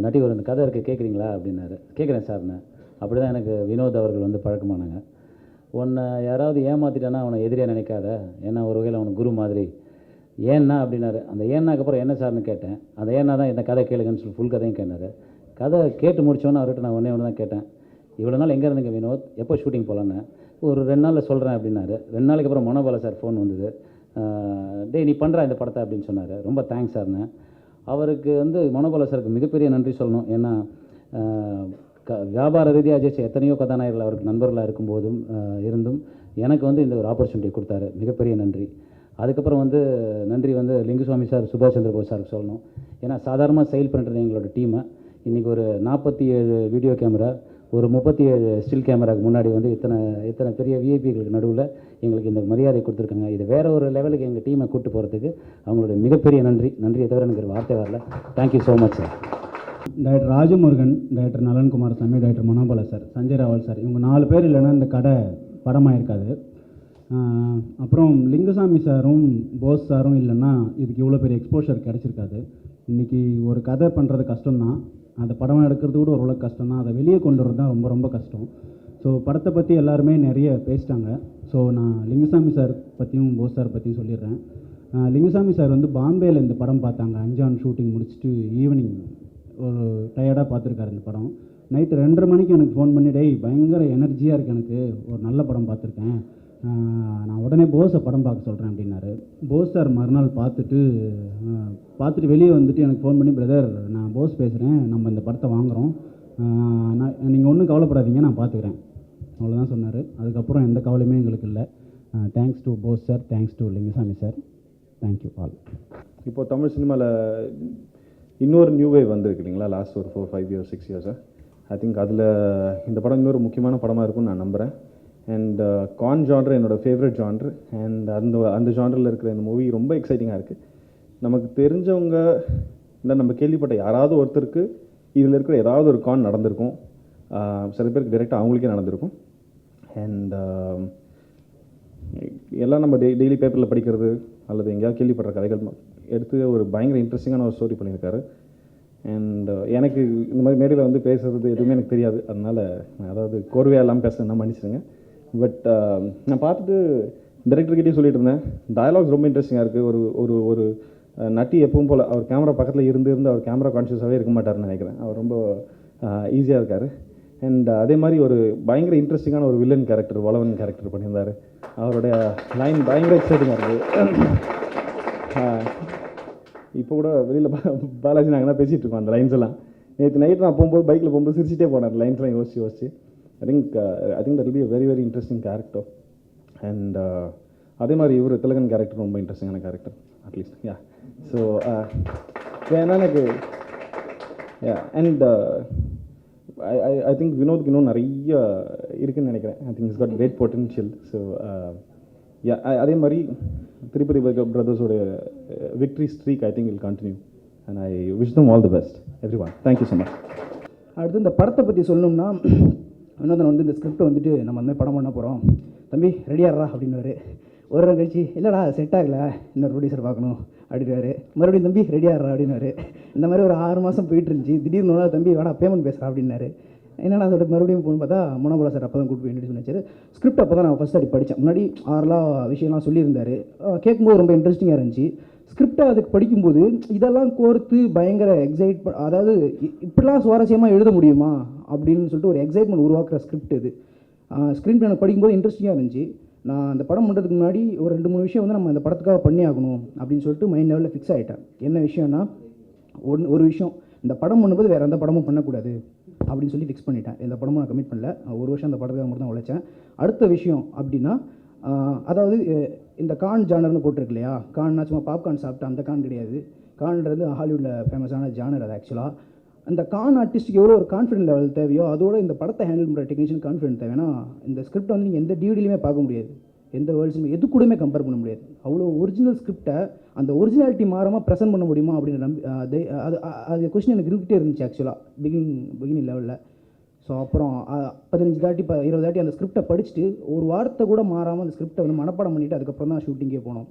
நட்டி ஒரு இந்த கதை இருக்குது கேட்குறீங்களா அப்படின்னாரு. கேட்குறேன் சார்னு. அப்படி தான் எனக்கு வினோத் அவர்கள் வந்து பழக்கமானாங்க. உன்னை யாராவது ஏமாற்றிட்டானா அவனை எதிரியாக நினைக்காத, ஏன்னா ஒரு வகையில் அவனுக்கு குரு மாதிரி. ஏன்னா அப்படின்னாரு. அந்த ஏன்னாக்கு அப்புறம் என்ன சார்னு கேட்டேன். அந்த ஏன்னா தான் இந்த கதை கேளுங்கன்னு சொல்லி ஃபுல் கதையும் கேட்டார். கதை கேட்டு முடிச்சோன்னே அவர்கிட்ட நான் ஒன்று தான் கேட்டேன், இவ்வளோ நாள் எங்கே இருந்தீங்க வினோத், எப்போ ஷூட்டிங் போகலான்னு. ஒரு 2 நாளில் சொல்கிறேன் அப்படின்னாரு. 2 நாளைக்கு அப்புறம் மனோபாலா சார் ஃபோன் வந்தது. டேய் நீ பண்ணுற இந்த படத்தை அப்படின்னு சொன்னார். ரொம்ப தேங்க்ஸ் சார்னு. அவருக்கு வந்து மனோபாலா சாருக்கு மிகப்பெரிய நன்றி சொல்லணும். ஏன்னா வியாபார ரீதியாக ஜெயிச்ச எத்தனையோ கதாநாயகர்கள் அவருக்கு நண்பர்களாக இருக்கும்போதும் இருந்தும் எனக்கு வந்து இந்த ஒரு ஆப்பர்ச்சுனிட்டி கொடுத்தாரு. மிகப்பெரிய நன்றி. அதுக்கப்புறம் வந்து நன்றி வந்து லிங்குசாமி சார், சுபாஷ் சந்திர போஸ் சாருக்கு சொல்லணும். ஏன்னா சாதாரணமாக செயல் பண்ணுறது எங்களோட டீமை இன்றைக்கி ஒரு 47 வீடியோ கேமரா, ஒரு 37 ஸ்டில் கேமராவுக்கு முன்னாடி வந்து இத்தனை பெரிய விஐபிகளுக்கு நடுவில் எங்களுக்கு இந்த மரியாதை கொடுத்துருக்காங்க. இது வேறு ஒரு லெவலுக்கு எங்கள் டீமை கூப்பிட்டு போகிறதுக்கு அவங்களுடைய மிகப்பெரிய நன்றியை தவிர எனக்கு ஒரு வார்த்தை வரல. Thank you so much sir. Director Rajamurugan, director Nalan Kumarasamy, director Manobala sir, Sanjay Raval sir, இவங்க 4 பேர் இல்லைன்னா இந்த கடை படமாக இருக்காது. அப்புறம் லிங்குசாமி சாரும் போஸ் சாரும் இல்லைன்னா இதுக்கு இவ்வளோ பெரிய எக்ஸ்போஷர் கிடச்சிருக்காது. இன்றைக்கி ஒரு கதை பண்ணுறது கஷ்டம்தான், அந்த படம் எடுக்கிறது கூட ஓரளவுக்கு கஷ்டம் தான், அதை வெளியே கொண்டு வரது தான் ரொம்ப ரொம்ப கஷ்டம். ஸோ படத்தை பற்றி எல்லாருமே நிறைய பேசிட்டாங்க. ஸோ நான் லிங்குசாமி சார் பற்றியும் போஸ் சார் பற்றியும் சொல்லிடுறேன். லிங்குசாமி சார் வந்து பாம்பேயில் இந்த படம் பார்த்தாங்க. அஞ்சான் ஷூட்டிங் முடிச்சுட்டு ஈவினிங் ஒரு டயர்டாக பார்த்துருக்காரு இந்த படம். நைட்டு 2:30 மணிக்கு எனக்கு ஃபோன் பண்ணி, டேய் பயங்கர எனர்ஜியாக இருக்குது, எனக்கு ஒரு நல்ல படம் பார்த்துருக்கேன், நான் உடனே போஸை படம் பார்க்க சொல்கிறேன் அப்படின்னாரு. போஸ் சார் மறுநாள் பார்த்துட்டு வெளியே வந்துட்டு எனக்கு ஃபோன் பண்ணி, பிரதர் நான் போஸ் பேசுகிறேன், நம்ம இந்த படத்தை வாங்குகிறோம், நீங்கள் ஒன்றும் கவலைப்படாதீங்க, நான் பார்த்துக்கிறேன், அவ்வளோதான் சொன்னார். அதுக்கப்புறம் எந்த கவலையுமே எங்களுக்கு இல்லை. Thanks to Bose sir, thanks to Lingusamy sir, thank you all. இப்போது தமிழ் சினிமாவில் இன்னொரு நியூ வேவ் வந்திருக்கு இல்லைங்களா, லாஸ்ட் ஒரு 4-5 இயர்ஸ் 6 இயர்ஸாக. ஐ திங்க் அதில் இந்த படம் இன்னொரு முக்கியமான படமாக இருக்கும்னு நான் நம்புகிறேன். அண்ட் கான் ஜான்ரு என்னோடய ஃபேவரட் ஜான்ரு. அண்ட் அந்த ஜான்ரில் இருக்கிற இந்த மூவி ரொம்ப எக்ஸைட்டிங்காக இருக்குது. நமக்கு தெரிஞ்சவங்க இல்லை நம்ம கேள்விப்பட்ட யாராவது ஒருத்தருக்கு இதில் இருக்கிற ஏதாவது ஒரு கான் நடந்திருக்கும். சில பேருக்கு டைரெக்டாக அவங்களுக்கே நடந்திருக்கும். அண்ட் எல்லாம் நம்ம டெய்லி பேப்பரில் படிக்கிறது அல்லது எங்கேயாவது கேள்விப்படுற கதைகள் எடுத்து ஒரு பயங்கர இன்ட்ரெஸ்டிங்கான ஒரு ஸ்டோரி பண்ணியிருக்காரு. அண்ட் எனக்கு இந்த மாதிரி மேடையில் வந்து பேசுகிறது எதுவுமே எனக்கு தெரியாது, அதனால் அதாவது கோர்வையாக எல்லாம் பேசுகிறேன்னா மன்னிச்சிடுங்க. பட் நான் பார்த்துட்டு டைரக்டர்கிட்டே சொல்லிட்டு இருந்தேன், டயலாக்ஸ் ரொம்ப இன்ட்ரெஸ்டிங்காக இருக்குது. ஒரு ஒரு நட்டி எப்பவும் போல் அவர் கேமரா பக்கத்தில் இருந்து அவர் கேமரா கான்ஷியஸாகவே இருக்க மாட்டார்னு நினைக்கிறேன். அவர் ரொம்ப ஈஸியாக இருக்கார். அண்ட் அதே மாதிரி ஒரு பயங்கர இன்ட்ரெஸ்டிங்கான ஒரு வில்லன் கேரக்டர், வளவன் கேரக்டர் பண்ணியிருந்தார். அவருடைய லைன் பயங்கர எக்ஸைட்டிங்காக இருக்குது. இப்போ கூட வெளியில் பாலாஜி நாங்கள் தான் பேசிகிட்டு இருக்கோம் அந்த லைன்ஸ் எல்லாம். நேற்று நைட் நான் பைக்கில் போகும்போது சிரிச்சிட்டே போனேன் லைன்ஸ்லாம் யோசிச்சு. I think that will be a very very interesting character. And அதே மாதிரி இவர் திலகன் கேரக்டர் ரொம்ப இன்ட்ரெஸ்டிங்கான கேரக்டர் அட்லீஸ்ட். யா ஸோ ஏன்னா எனக்கு அண்ட் ஐ திங்க் வினோத்துக்கு இன்னும் நிறைய இருக்குன்னு நினைக்கிறேன். I think is got great potential. So அதே மாதிரி திருப்பதி பிரதர்ஸோட victory streak I think will continue and I wish them all the best every one. Thank you so much. அடுத்து இந்த படத்தை பற்றி சொல்லணும்னா, வினோதன் வந்து இந்த ஸ்கிரிப்டை வந்துட்டு நம்ம அந்த மாதிரி படம் பண்ண போகிறோம் தம்பி ரெடியாடுறா அப்படின்னுவார். ஒரு நாள் கழிச்சு இல்லைடா செட் ஆகலை, இன்னொரு ப்ரொடியூசர் பார்க்கணும் அப்படின்வார். மறுபடியும் தம்பி ரெடியாடுறா அப்படின்னாரு. இந்த மாதிரி ஒரு 6 மாதம் போயிட்டு இருந்துச்சு. திடீர்னு ஒரு நாள் தம்பி வேணா பேமெண்ட் பேசுகிறா அப்படின்னாரு. என்னடா அதோட மறுபடியும் போகணுன்னு பார்த்தா மனோபலா சார் அப்போ தான் கூட்டு போய் இன்ட்ரடியூஸ் பண்ணிச்சாரு. ஸ்கிரிப்ட் அப்போ தான் நான் ஃபஸ்ட் அடி படித்தேன். முன்னாடி 6 விஷயம்லாம் சொல்லியிருந்தார். கேட்கும்போது ரொம்ப இன்ட்ரெஸ்டிங்காக இருந்துச்சு. ஸ்கிரிப்டை அதுக்கு படிக்கும்போது இதெல்லாம் கோர்த்து பயங்கர அதாவது இப்படிலாம் சுவாரஸ்யமாக எழுத முடியுமா அப்படின்னு சொல்லிட்டு ஒரு எக்ஸைட்மெண்ட் உருவாக்குற ஸ்கிரிப்ட் இது. ஸ்க்ரீன் பிளே எனக்கு படிக்கும்போது இன்ட்ரெஸ்டிங்காக இருந்துச்சு. நான் அந்த படம் பண்ணுறதுக்கு முன்னாடி ஒரு 2-3 விஷயம் வந்து நம்ம அந்த படத்துக்காக பண்ணி ஆகணும் அப்படின்னு சொல்லிட்டு மைண்ட் லெவலில் ஃபிக்ஸ் ஆகிட்டேன். என்ன விஷயம்னா, ஒரு விஷயம், இந்த படம் பண்ணும்போது வேறு எந்த படமும் பண்ணக்கூடாது அப்படின்னு சொல்லி ஃபிக்ஸ் பண்ணிட்டேன். எந்த படமும் நான் கமிட் பண்ணல. 1 வருஷம் அந்த படத்துக்காக மட்டும் தான் உழைச்சேன். அடுத்த விஷயம் அப்படின்னா, அதாவது இந்த கான் ஜானர்னு போட்டிருக்கு இல்லையா, கான்னா சும்மா பாப்கார்ன் சாப்பிட்டு அந்த கான் கிடையாது. கான்ன்றது ஹாலிவுட்டில் ஃபேமஸான ஜானர். அது ஆக்சுவலாக அந்த கான் ஆர்டிஸ்ட்டுக்கு எவ்வளோ ஒரு கான்ஃபிடென்ட் லெவல் தேவையோ அதோட இந்த படத்தை ஹேண்டில் பண்ணுற டெக்னீஷியன் கான்ஃபிடென்ட் தேவைன்னா, இந்த ஸ்கிரிப்ட் வந்து நீங்கள் எந்த டிவிடிலையுமே பார்க்க முடியாது, எந்த வேர்ல்ட்ஸுமே எது கூடமே கம்பேர் பண்ண முடியாது. அவ்வளோ ஒரிஜினல் ஸ்கிரிப்டை அந்த ஒரிஜினாலிட்டி மாறாமல் ப்ரெசென்ட் பண்ண முடியுமா அப்படின்னு அது கொஸ்டின் எனக்கு இருந்துகிட்டே இருந்துச்சு ஆக்சுவலாக பிகினிங் லெவலில். ஸோ அப்புறம் 15 தாட்டி 20 தாட்டி அந்த ஸ்கிரிப்டை படிச்சுட்டு ஒரு வார்த்தை கூட மாறாமல் அந்த ஸ்கிரிப்டை வந்து மனப்பாடம் பண்ணிவிட்டு அதுக்கப்புறம் தான் ஷூட்டிங்கே போனோம்.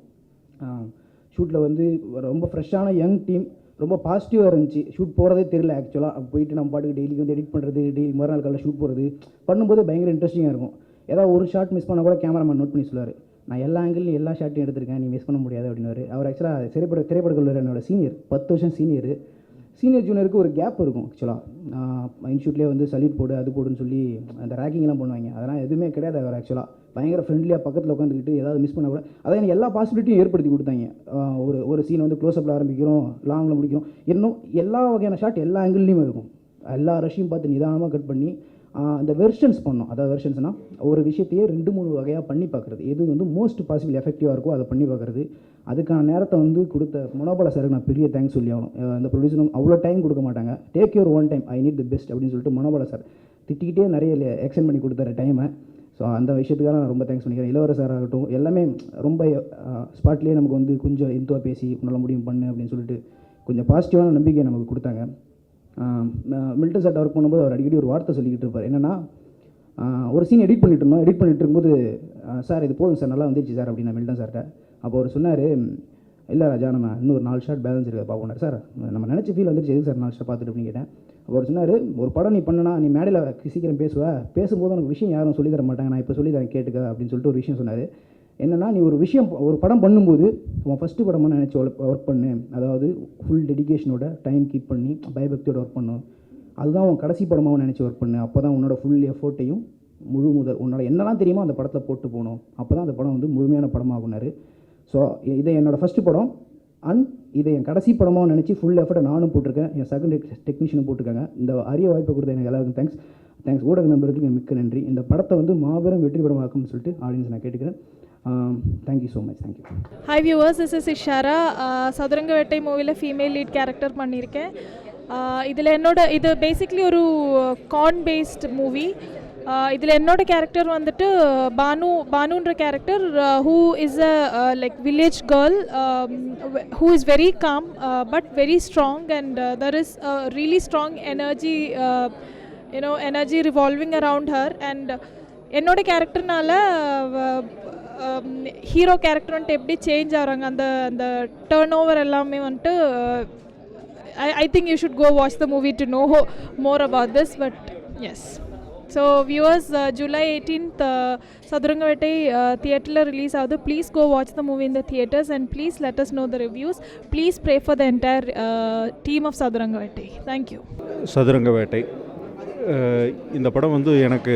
ஷூட்டில் வந்து ரொம்ப ஃப்ரெஷ்ஷான யங் டீம், ரொம்ப பாசிட்டிவாக இருந்துச்சு. ஷூட் போகிறதே தெரியல ஆக்சுவலாக. போயிட்டு நம்ம பாட்டுக்கு டெய்லிக்கு வந்து எடிட் பண்ணுறது, டெய்லி மறுநாள் காலையில் ஷூட் போகிறது பண்ணும்போது பயங்கர இன்ட்ரெஸ்டிங்காக இருக்கும். ஏதாவது ஒரு ஷாட் மிஸ் பண்ணால் கூட கேமராமேன் நோட் பண்ணி சொல்லுவார், நான் எல்லா ஆங்கிள்லையும் எல்லா ஷாட்டையும் எடுத்திருக்கேன், நீ மிஸ் பண்ண முடியாது அப்படின்னாரு. அவர் ஆக்சுவலாக திரைப்பட கல்லூரி என்னோட சீனியர், 10 வருஷம் சீனியர் ஜூனியருக்கு ஒரு கேப் இருக்கும் ஆக்சுவலாக. இன்ஸ்டியூட்லேயே வந்து சல்யூட் போடு அது போடுன்னு சொல்லி அந்த ரேக்கிங்லாம் பண்ணுவாங்க. அதெல்லாம் எதுவுமே கிடையாது. அவர் ஆக்சுவலாக பயங்கர ஃப்ரெண்ட்லியாக பக்கத்தில் உட்காந்துக்கிட்டு ஏதாவது மிஸ் பண்ண கூட அதான் எனக்கு எல்லா பாசிபிலிட்டியும் ஏற்படுத்தி கொடுத்தாங்க. ஒரு சீன் வந்து க்ளோஸ்அப்பில் ஆரம்பிக்கிறோம், லாங்கில் முடிக்கிறோம், இன்னும் எல்லா வகையான ஷாட் எல்லா ஆங்கிள்லேயுமே இருக்கும். எல்லா ரஷ்ஷையும் பார்த்து நிதானமாக கட் பண்ணி அந்த வெர்ஷன்ஸ் பண்ணோம். அதாவது வெர்ஷன்ஸ்னால் ஒரு விஷயத்தையே 2-3 வகையாக பண்ணி பார்க்குறது, எது வந்து மோஸ்ட் பாசிபிள் எஃபெக்டிவாக இருக்கோ அதை பண்ணி பார்க்குறது. அதுக்கான நேரத்தை வந்து கொடுத்த மனோபலா சாருக்கு நான் பெரிய தேங்க்ஸ் சொல்லி ஆகணும். அந்த ப்ரொடியூசரும் அவ்வளோ டைம் கொடுக்க மாட்டாங்க. Take your one time, I need the best அப்படின்னு சொல்லிட்டு மனோபலா சார் திட்டிக்கிட்டே நிறைய எக்ஸ்டெண்ட் பண்ணி கொடுத்தாரு டைமை. ஸோ அந்த விஷயத்துக்காக நான் ரொம்ப தேங்க்ஸ் பண்ணிக்கிறேன். இளவரசர் சார் ஆகட்டும், எல்லாமே ரொம்ப ஸ்பாட்லேயே நமக்கு வந்து கொஞ்சம் இன்த்துவாக பேசி நல்ல முடியும் பண்ணு அப்படின்னு சொல்லிட்டு கொஞ்சம் பாசிட்டிவான நம்பிக்கையை நமக்கு கொடுத்தாங்க. மில்டன் சார்ட்ட ஒர்க் பண்ணும்போது அவர் அடிக்கடி ஒரு வார்த்தை சொல்லிக்கிட்டு இருப்பார். என்னென்னா, ஒரு சீன் எடிட் பண்ணிட்டு இருக்கும்போது சார் இது போதும் சார், நல்லா வந்துச்சு சார் அப்படின்னா மில்டன் சார்கிட்ட. அப்போ அவர் சொன்னார், இல்லை ராஜா நம்ம இன்னும் ஒரு 4 ஷாட் பேலன்ஸ் இருக்குது பார்ப்போம் சார், நம்ம நினச்ச ஃபீல் வந்துருச்சு, எது சார் 4 ஷாட் பார்த்துட்டு அப்படின்னு கேட்டேன். அப்போ அவர் சொன்னார், ஒரு படம் நீ பண்ணனா நீ மேடையில் சீக்கிரம் பேசும்போது உனக்கு விஷயம் யாரும் சொல்லி தர மாட்டாங்க, நான் இப்போ சொல்லி தரேன் கேட்டுக்க அப்படின்னு சொல்லிட்டு ஒரு விஷயம் சொன்னார். என்னென்னா, நீ ஒரு படம் பண்ணும்போது உன் ஃபஸ்ட்டு படமாக நினச்சி ஒர்க் பண்ணு, அதாவது ஃபுல் டெடிகேஷனோட டைம் கீப் பண்ணி பயபக்தியோட ஒர்க் பண்ணு, அதுதான் உன் கடைசி படமாக நினச்சி ஒர்க் பண்ணு. அப்போ தான் உன்னோட ஃபுல் எஃபோர்ட்டையும் உன்னோட என்னெல்லாம் தெரியுமோ அந்த படத்தில் போட்டு போகணும், அப்போ தான் அந்த படம் வந்து முழுமையான படமாகுனாரு. ஸோ இதை என்னோடய ஃபஸ்ட்டு படம் அண்ட் இதை என் கடைசி படமாக நினச்சி ஃபுல் எஃபர்ட்டை நானும் போட்டிருக்கேன், என் செகண்ட் டெக்னீஷியனும் போட்டிருக்காங்க. இந்த அரிய வாய்ப்பை கொடுத்த எனக்கு எல்லாருக்கும் தேங்க்ஸ். ஊடக நண்பர்களுக்கு மிக்க நன்றி. இந்த படத்தை வந்து மாபெரும் வெற்றி படமாக்கும்னு சொல்லிட்டு ஆடியன்ஸ் நான் கேட்டுக்கிறேன். Thank you so much. Thank you. Hi viewers, this is Ishara. Sathuranga Vettai மூவியில் ஃபீமேல் லீட் கேரக்டர் பண்ணியிருக்கேன். இதில் இது பேசிக்லி ஒரு கான் பேஸ்ட் மூவி. இதில் என்னோட கேரக்டர் வந்துட்டு பானுன்ற character, who is a like village girl who is very calm but very strong and there is a really strong energy energy revolving around her. and என்னோட கேரக்டர்னால hero character வந்துட்டு எப்படி change ஆகிறாங்க, அந்த turn over எல்லாமே வந்துட்டு I think you should go watch the movie to know more about this. But yes, so viewers, July 18th Saduranga Vettai theatre release avudhu. Please go watch the movie in the theatres and please let us know the reviews. Please pray for the entire team of Saduranga Vettai. Thank you. Saduranga Vettai இந்த படம் வந்து எனக்கு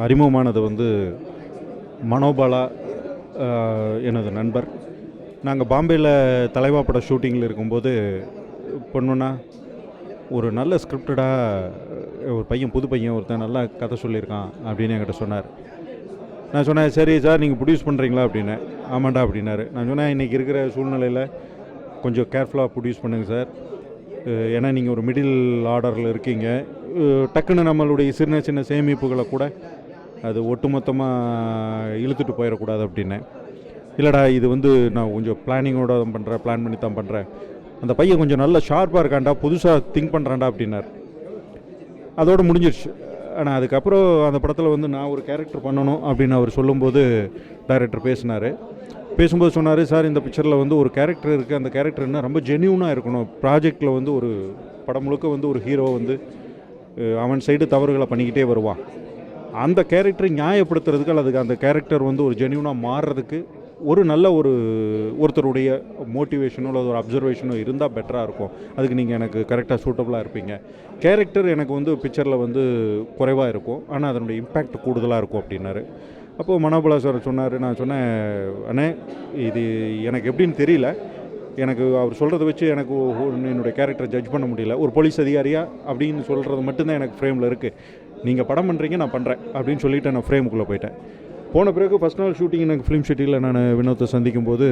அறிமுகமானது வந்து மனோபாலா எனது நண்பர். நாங்கள் பாம்பேயில் தலைவா பட ஷூட்டிங்கில் இருக்கும்போது பொண்ணுன்னா ஒரு நல்ல ஸ்கிரிப்டடாக ஒரு பையன், புது பையன் ஒருத்தன் நல்லா கதை சொல்லியிருக்கான் அப்படின்னு என்கிட்ட சொன்னார். நான் சொன்னேன், சரி சார் நீங்கள் ப்ரொடியூஸ் பண்ணுறீங்களா அப்படின்னு. ஆமாண்டா அப்படின்னாரு. நான் சொன்னேன், இன்றைக்கி இருக்கிற சூழ்நிலையில் கொஞ்சம் கேர்ஃபுல்லாக ப்ரொடியூஸ் பண்ணுங்கள் சார், ஏன்னா நீங்கள் ஒரு மிடில் ஆர்டரில் இருக்கீங்க. டக்குன்னு நம்மளுடைய சின்ன சின்ன சேமிப்புகளை கூட அது ஒட்டுமொத்தமாக இழுத்துட்டு போயிடக்கூடாது அப்படின்னேன். இல்லைடா, இது வந்து நான் கொஞ்சம் பிளானிங்கோட தான் பண்ணுறேன், பிளான் பண்ணி தான் பண்ணுறேன், அந்த பையன் கொஞ்சம் நல்ல ஷார்ப்பாக இருக்கான்டா, புதுசாக திங்க் பண்ணுறான்டா அப்படின்னார். அதோடு முடிஞ்சிருச்சு. ஆனால் அதுக்கப்புறம் அந்த படத்தில் வந்து நான் ஒரு கேரக்டர் பண்ணணும் அப்படின்னு அவர் சொல்லும்போது டைரக்டர் பேசும்போது சொன்னார், சார் இந்த பிக்சரில் வந்து ஒரு கேரக்டர் இருக்குது, அந்த கேரக்டர் என்ன ரொம்ப ஜென்யூனாக இருக்கணும். ப்ராஜெக்டில் வந்து ஒரு படம் முழுக்க வந்து ஒரு ஹீரோ வந்து அவன் சைடு தவறுகளை பண்ணிக்கிட்டே வருவான். அந்த கேரக்டரை நியாயப்படுத்துறதுக்கு அல்லது அந்த கேரக்டர் வந்து ஒரு ஜென்யூனாக மாறுறதுக்கு ஒரு நல்ல ஒருத்தருடைய மோட்டிவேஷனோ அல்லது ஒரு அப்சர்வேஷனோ இருந்தால் பெட்டராக இருக்கும். அதுக்கு நீங்கள் எனக்கு கரெக்டாக சூட்டபுளாக இருப்பீங்க. கேரக்டர் எனக்கு வந்து பிக்சரில் வந்து குறைவாக இருக்கும், ஆனால் அதனுடைய இம்பேக்ட் கூடுதலாக இருக்கும் அப்படின்னாரு. அப்போது மனோபலா சார் சொன்னார். நான் சொன்னேன், அண்ணே இது எனக்கு எப்படின்னு தெரியல, எனக்கு அவர் சொல்கிறத வச்சு எனக்கு என்னுடைய கேரக்டரை ஜட்ஜ் பண்ண முடியல. ஒரு போலீஸ் அதிகாரியா அப்படின்னு சொல்கிறது மட்டும்தான் எனக்கு ஃப்ரேமில் இருக்குது. நீங்கள் படம் பண்ணுறீங்க, நான் பண்ணுறேன் அப்படின்னு சொல்லிவிட்டு நான் ஃப்ரேமுக்குள்ளே போயிட்டேன். போன பிறகு ஃபஸ்ட் நாள் ஷூட்டிங் எனக்கு ஃபிலிம் சிட்டியில் நான் வினோத்தை சந்திக்கும் போது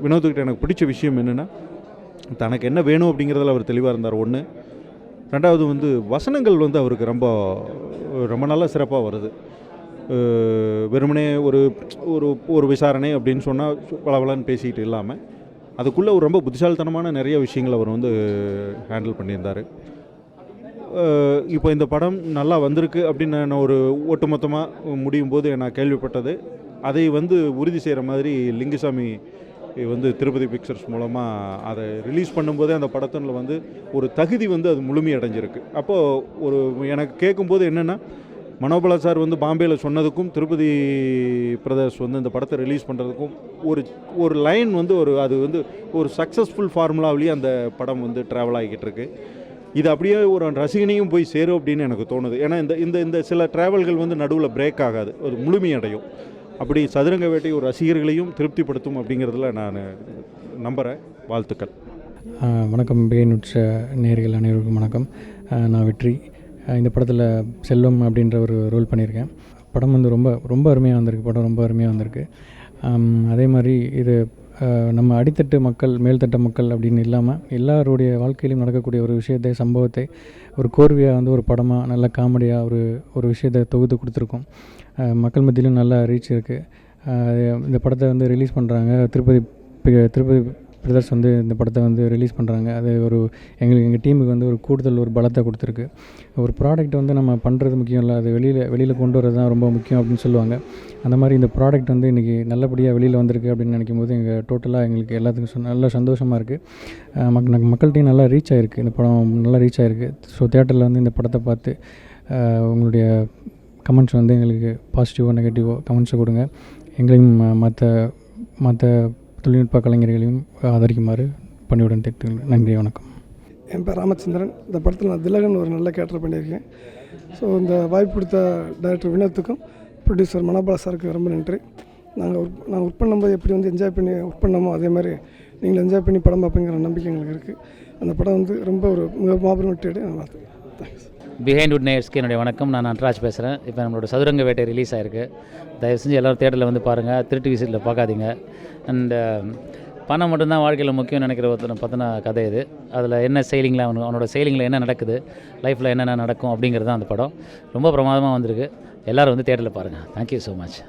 வினோத்துக்கிட்ட எனக்கு பிடிச்ச விஷயம் என்னென்னா, தனக்கு என்ன வேணும் அப்படிங்கிறதுல அவர் தெளிவாக இருந்தார். ஒன்று. ரெண்டாவது வந்து வசனங்கள் வந்து அவருக்கு ரொம்ப ரொம்ப நல்லா சிறப்பாக வருது. வெறுமனே ஒரு ஒரு ஒரு விசாரணை அப்படின்னு சொன்னால் பலவலன்னு பேசிக்கிட்டு இல்லாமல் அதுக்குள்ளே ஒரு ரொம்ப புத்திசாலித்தனமான நிறைய விஷயங்கள் அவர் வந்து ஹேண்டில் பண்ணியிருந்தார். இப்போ இந்த படம் நல்லா வந்திருக்கு அப்படின்னு நான் ஒரு ஒட்டுமொத்தமாக முடியும் போது நான் கேள்விப்பட்டது, அதை வந்து உறுதி செய்கிற மாதிரி லிங்குசாமி வந்து திருப்பதி பிக்சர்ஸ் மூலமாக அதை ரிலீஸ் பண்ணும்போதே அந்த படத்தில் வந்து ஒரு தகுதி வந்து அது முழுமையடைஞ்சிருக்கு. அப்போது ஒரு எனக்கு கேட்கும்போது என்னென்னா, மனோபலா சார் வந்து பாம்பேயில் சொன்னதுக்கும் திருப்பதி பிரதர்ஸ் வந்து இந்த படத்தை ரிலீஸ் பண்ணுறதுக்கும் ஒரு லைன் வந்து அது வந்து ஒரு சக்ஸஸ்ஃபுல் ஃபார்முலாவிலேயே அந்த படம் வந்து ட்ராவல் ஆகிக்கிட்டு இருக்கு. இது அப்படியே ஒரு ரசிகனையும் போய் சேரும் அப்படின்னு எனக்கு தோணுது. ஏன்னா இந்த இந்த சில ட்ராவல்கள் வந்து நடுவில் பிரேக் ஆகாது, ஒரு முழுமையடையும். அப்படி சதுரங்க வேட்டை ஒரு ரசிகர்களையும் திருப்திப்படுத்தும் அப்படிங்கிறதுல நான் நம்புகிறேன். வாழ்த்துக்கள். வணக்கம் பேனுற்ற நேயர்கள் அனைவருக்கும் வணக்கம். நான் வெற்றி. இந்த படத்தில் செல்வம் அப்படின்ற ஒரு ரோல் பண்ணியிருக்கேன். படம் வந்து ரொம்ப ரொம்ப அருமையாக வந்திருக்கு. படம் ரொம்ப அருமையாக வந்திருக்கு. அதே மாதிரி இது நம்ம அடித்தட்டு மக்கள் மேல்தட்ட மக்கள் அப்படின்னு இல்லாமல் எல்லாருடைய வாழ்க்கையிலும் நடக்கக்கூடிய ஒரு விஷயத்தை, சம்பவத்தை ஒரு கோர்வையாக வந்து ஒரு படமாக நல்ல காமெடியாக ஒரு விஷயத்தை தொகுத்து கொடுத்துருக்கோம். மக்கள் மத்தியிலும் நல்லா ரீச் இருக்குது. இந்த படத்தை வந்து ரிலீஸ் பண்ணுறாங்க. திருப்பதி பிரதர்ஸ் வந்து இந்த படத்தை வந்து ரிலீஸ் பண்ணுறாங்க. அது எங்கள் டீமுக்கு வந்து ஒரு கூடுதல் ஒரு பலத்தை கொடுத்துருக்கு. ஒரு ப்ராடக்ட் வந்து நம்ம பண்ணுறது முக்கியம் இல்லை, அது வெளியில் கொண்டு வரது தான் ரொம்ப முக்கியம் அப்படின்னு சொல்லுவாங்க. அந்த மாதிரி இந்த ப்ராடக்ட் வந்து இன்றைக்கி நல்லபடியாக வெளியில் வந்திருக்கு அப்படின்னு நினைக்கும் போது டோட்டலாக எங்களுக்கு எல்லாத்துக்கும் நல்ல சந்தோஷமாக இருக்குது. மக்கள்கிட்டையும் நல்லா ரீச் ஆகிருக்கு. இந்த படம் நல்லா ரீச் ஆகிருக்கு. ஸோ தியேட்டரில் வந்து இந்த படத்தை பார்த்து உங்களுடைய கமெண்ட்ஸ் வந்து எங்களுக்கு பாசிட்டிவோ நெகட்டிவோ கமெண்ட்ஸை கொடுங்க. எங்களையும் மற்ற தொழில்நுட்ப கலைஞர்களையும் ஆதரிக்குமாறு பணியுடன் கேட்டுக்கிறேன். நன்றி, வணக்கம். என் பேர் ராமச்சந்திரன். இந்த படத்தில் நான் திலகன் ஒரு நல்ல கேரக்டர் பண்ணியிருக்கேன். ஸோ இந்த வாய்ப்பு கொடுத்த டைரக்டர் வினோத்துக்கும் ப்ரொடியூசர் மனோபலா சாருக்கு ரொம்ப நன்றி. நாங்கள் ஒர்க் பண்ணும்போது எப்படி வந்து என்ஜாய் பண்ணி ஒர்க் பண்ணோமோ அதே மாதிரி நீங்கள் என்ஜாய் பண்ணி படம் பார்ப்பீங்கிற நம்பிக்கை எங்களுக்கு இருக்குது. அந்த படம் வந்து ரொம்ப ஒரு மிக மாபெரும் வெற்றியடை நான் வாழ்த்துக்கிறேன். தேங்க்ஸ். பிஹைண்ட் வுட் நேயர்ஸ்க்கு என்னுடைய வணக்கம். நான் நட்ராஜ் பேசுகிறேன். இப்போ நம்மளோட சதுரங்க வேட்டை ரிலீஸ் ஆகிருக்கு. தயவு செஞ்சு எல்லோரும் தேட்டரில் வந்து பாருங்கள், திருட்டு விசிட்டில் பார்க்காதீங்க. அண்ட் பணம் மட்டும்தான் வாழ்க்கையில் முக்கியம்னு நினைக்கிற ஒருத்தனை பார்த்தினா கதை இது. அதில் என்ன செயலிங்கில் அவனோட செயலிங்கில் என்ன நடக்குது, லைஃப்பில் என்னென்ன நடக்கும் அப்படிங்கிறது தான் அந்த படம். ரொம்ப பிரமாதமாக வந்திருக்கு. எல்லோரும் வந்து தேட்டரில் பாருங்கள். Thank you so much.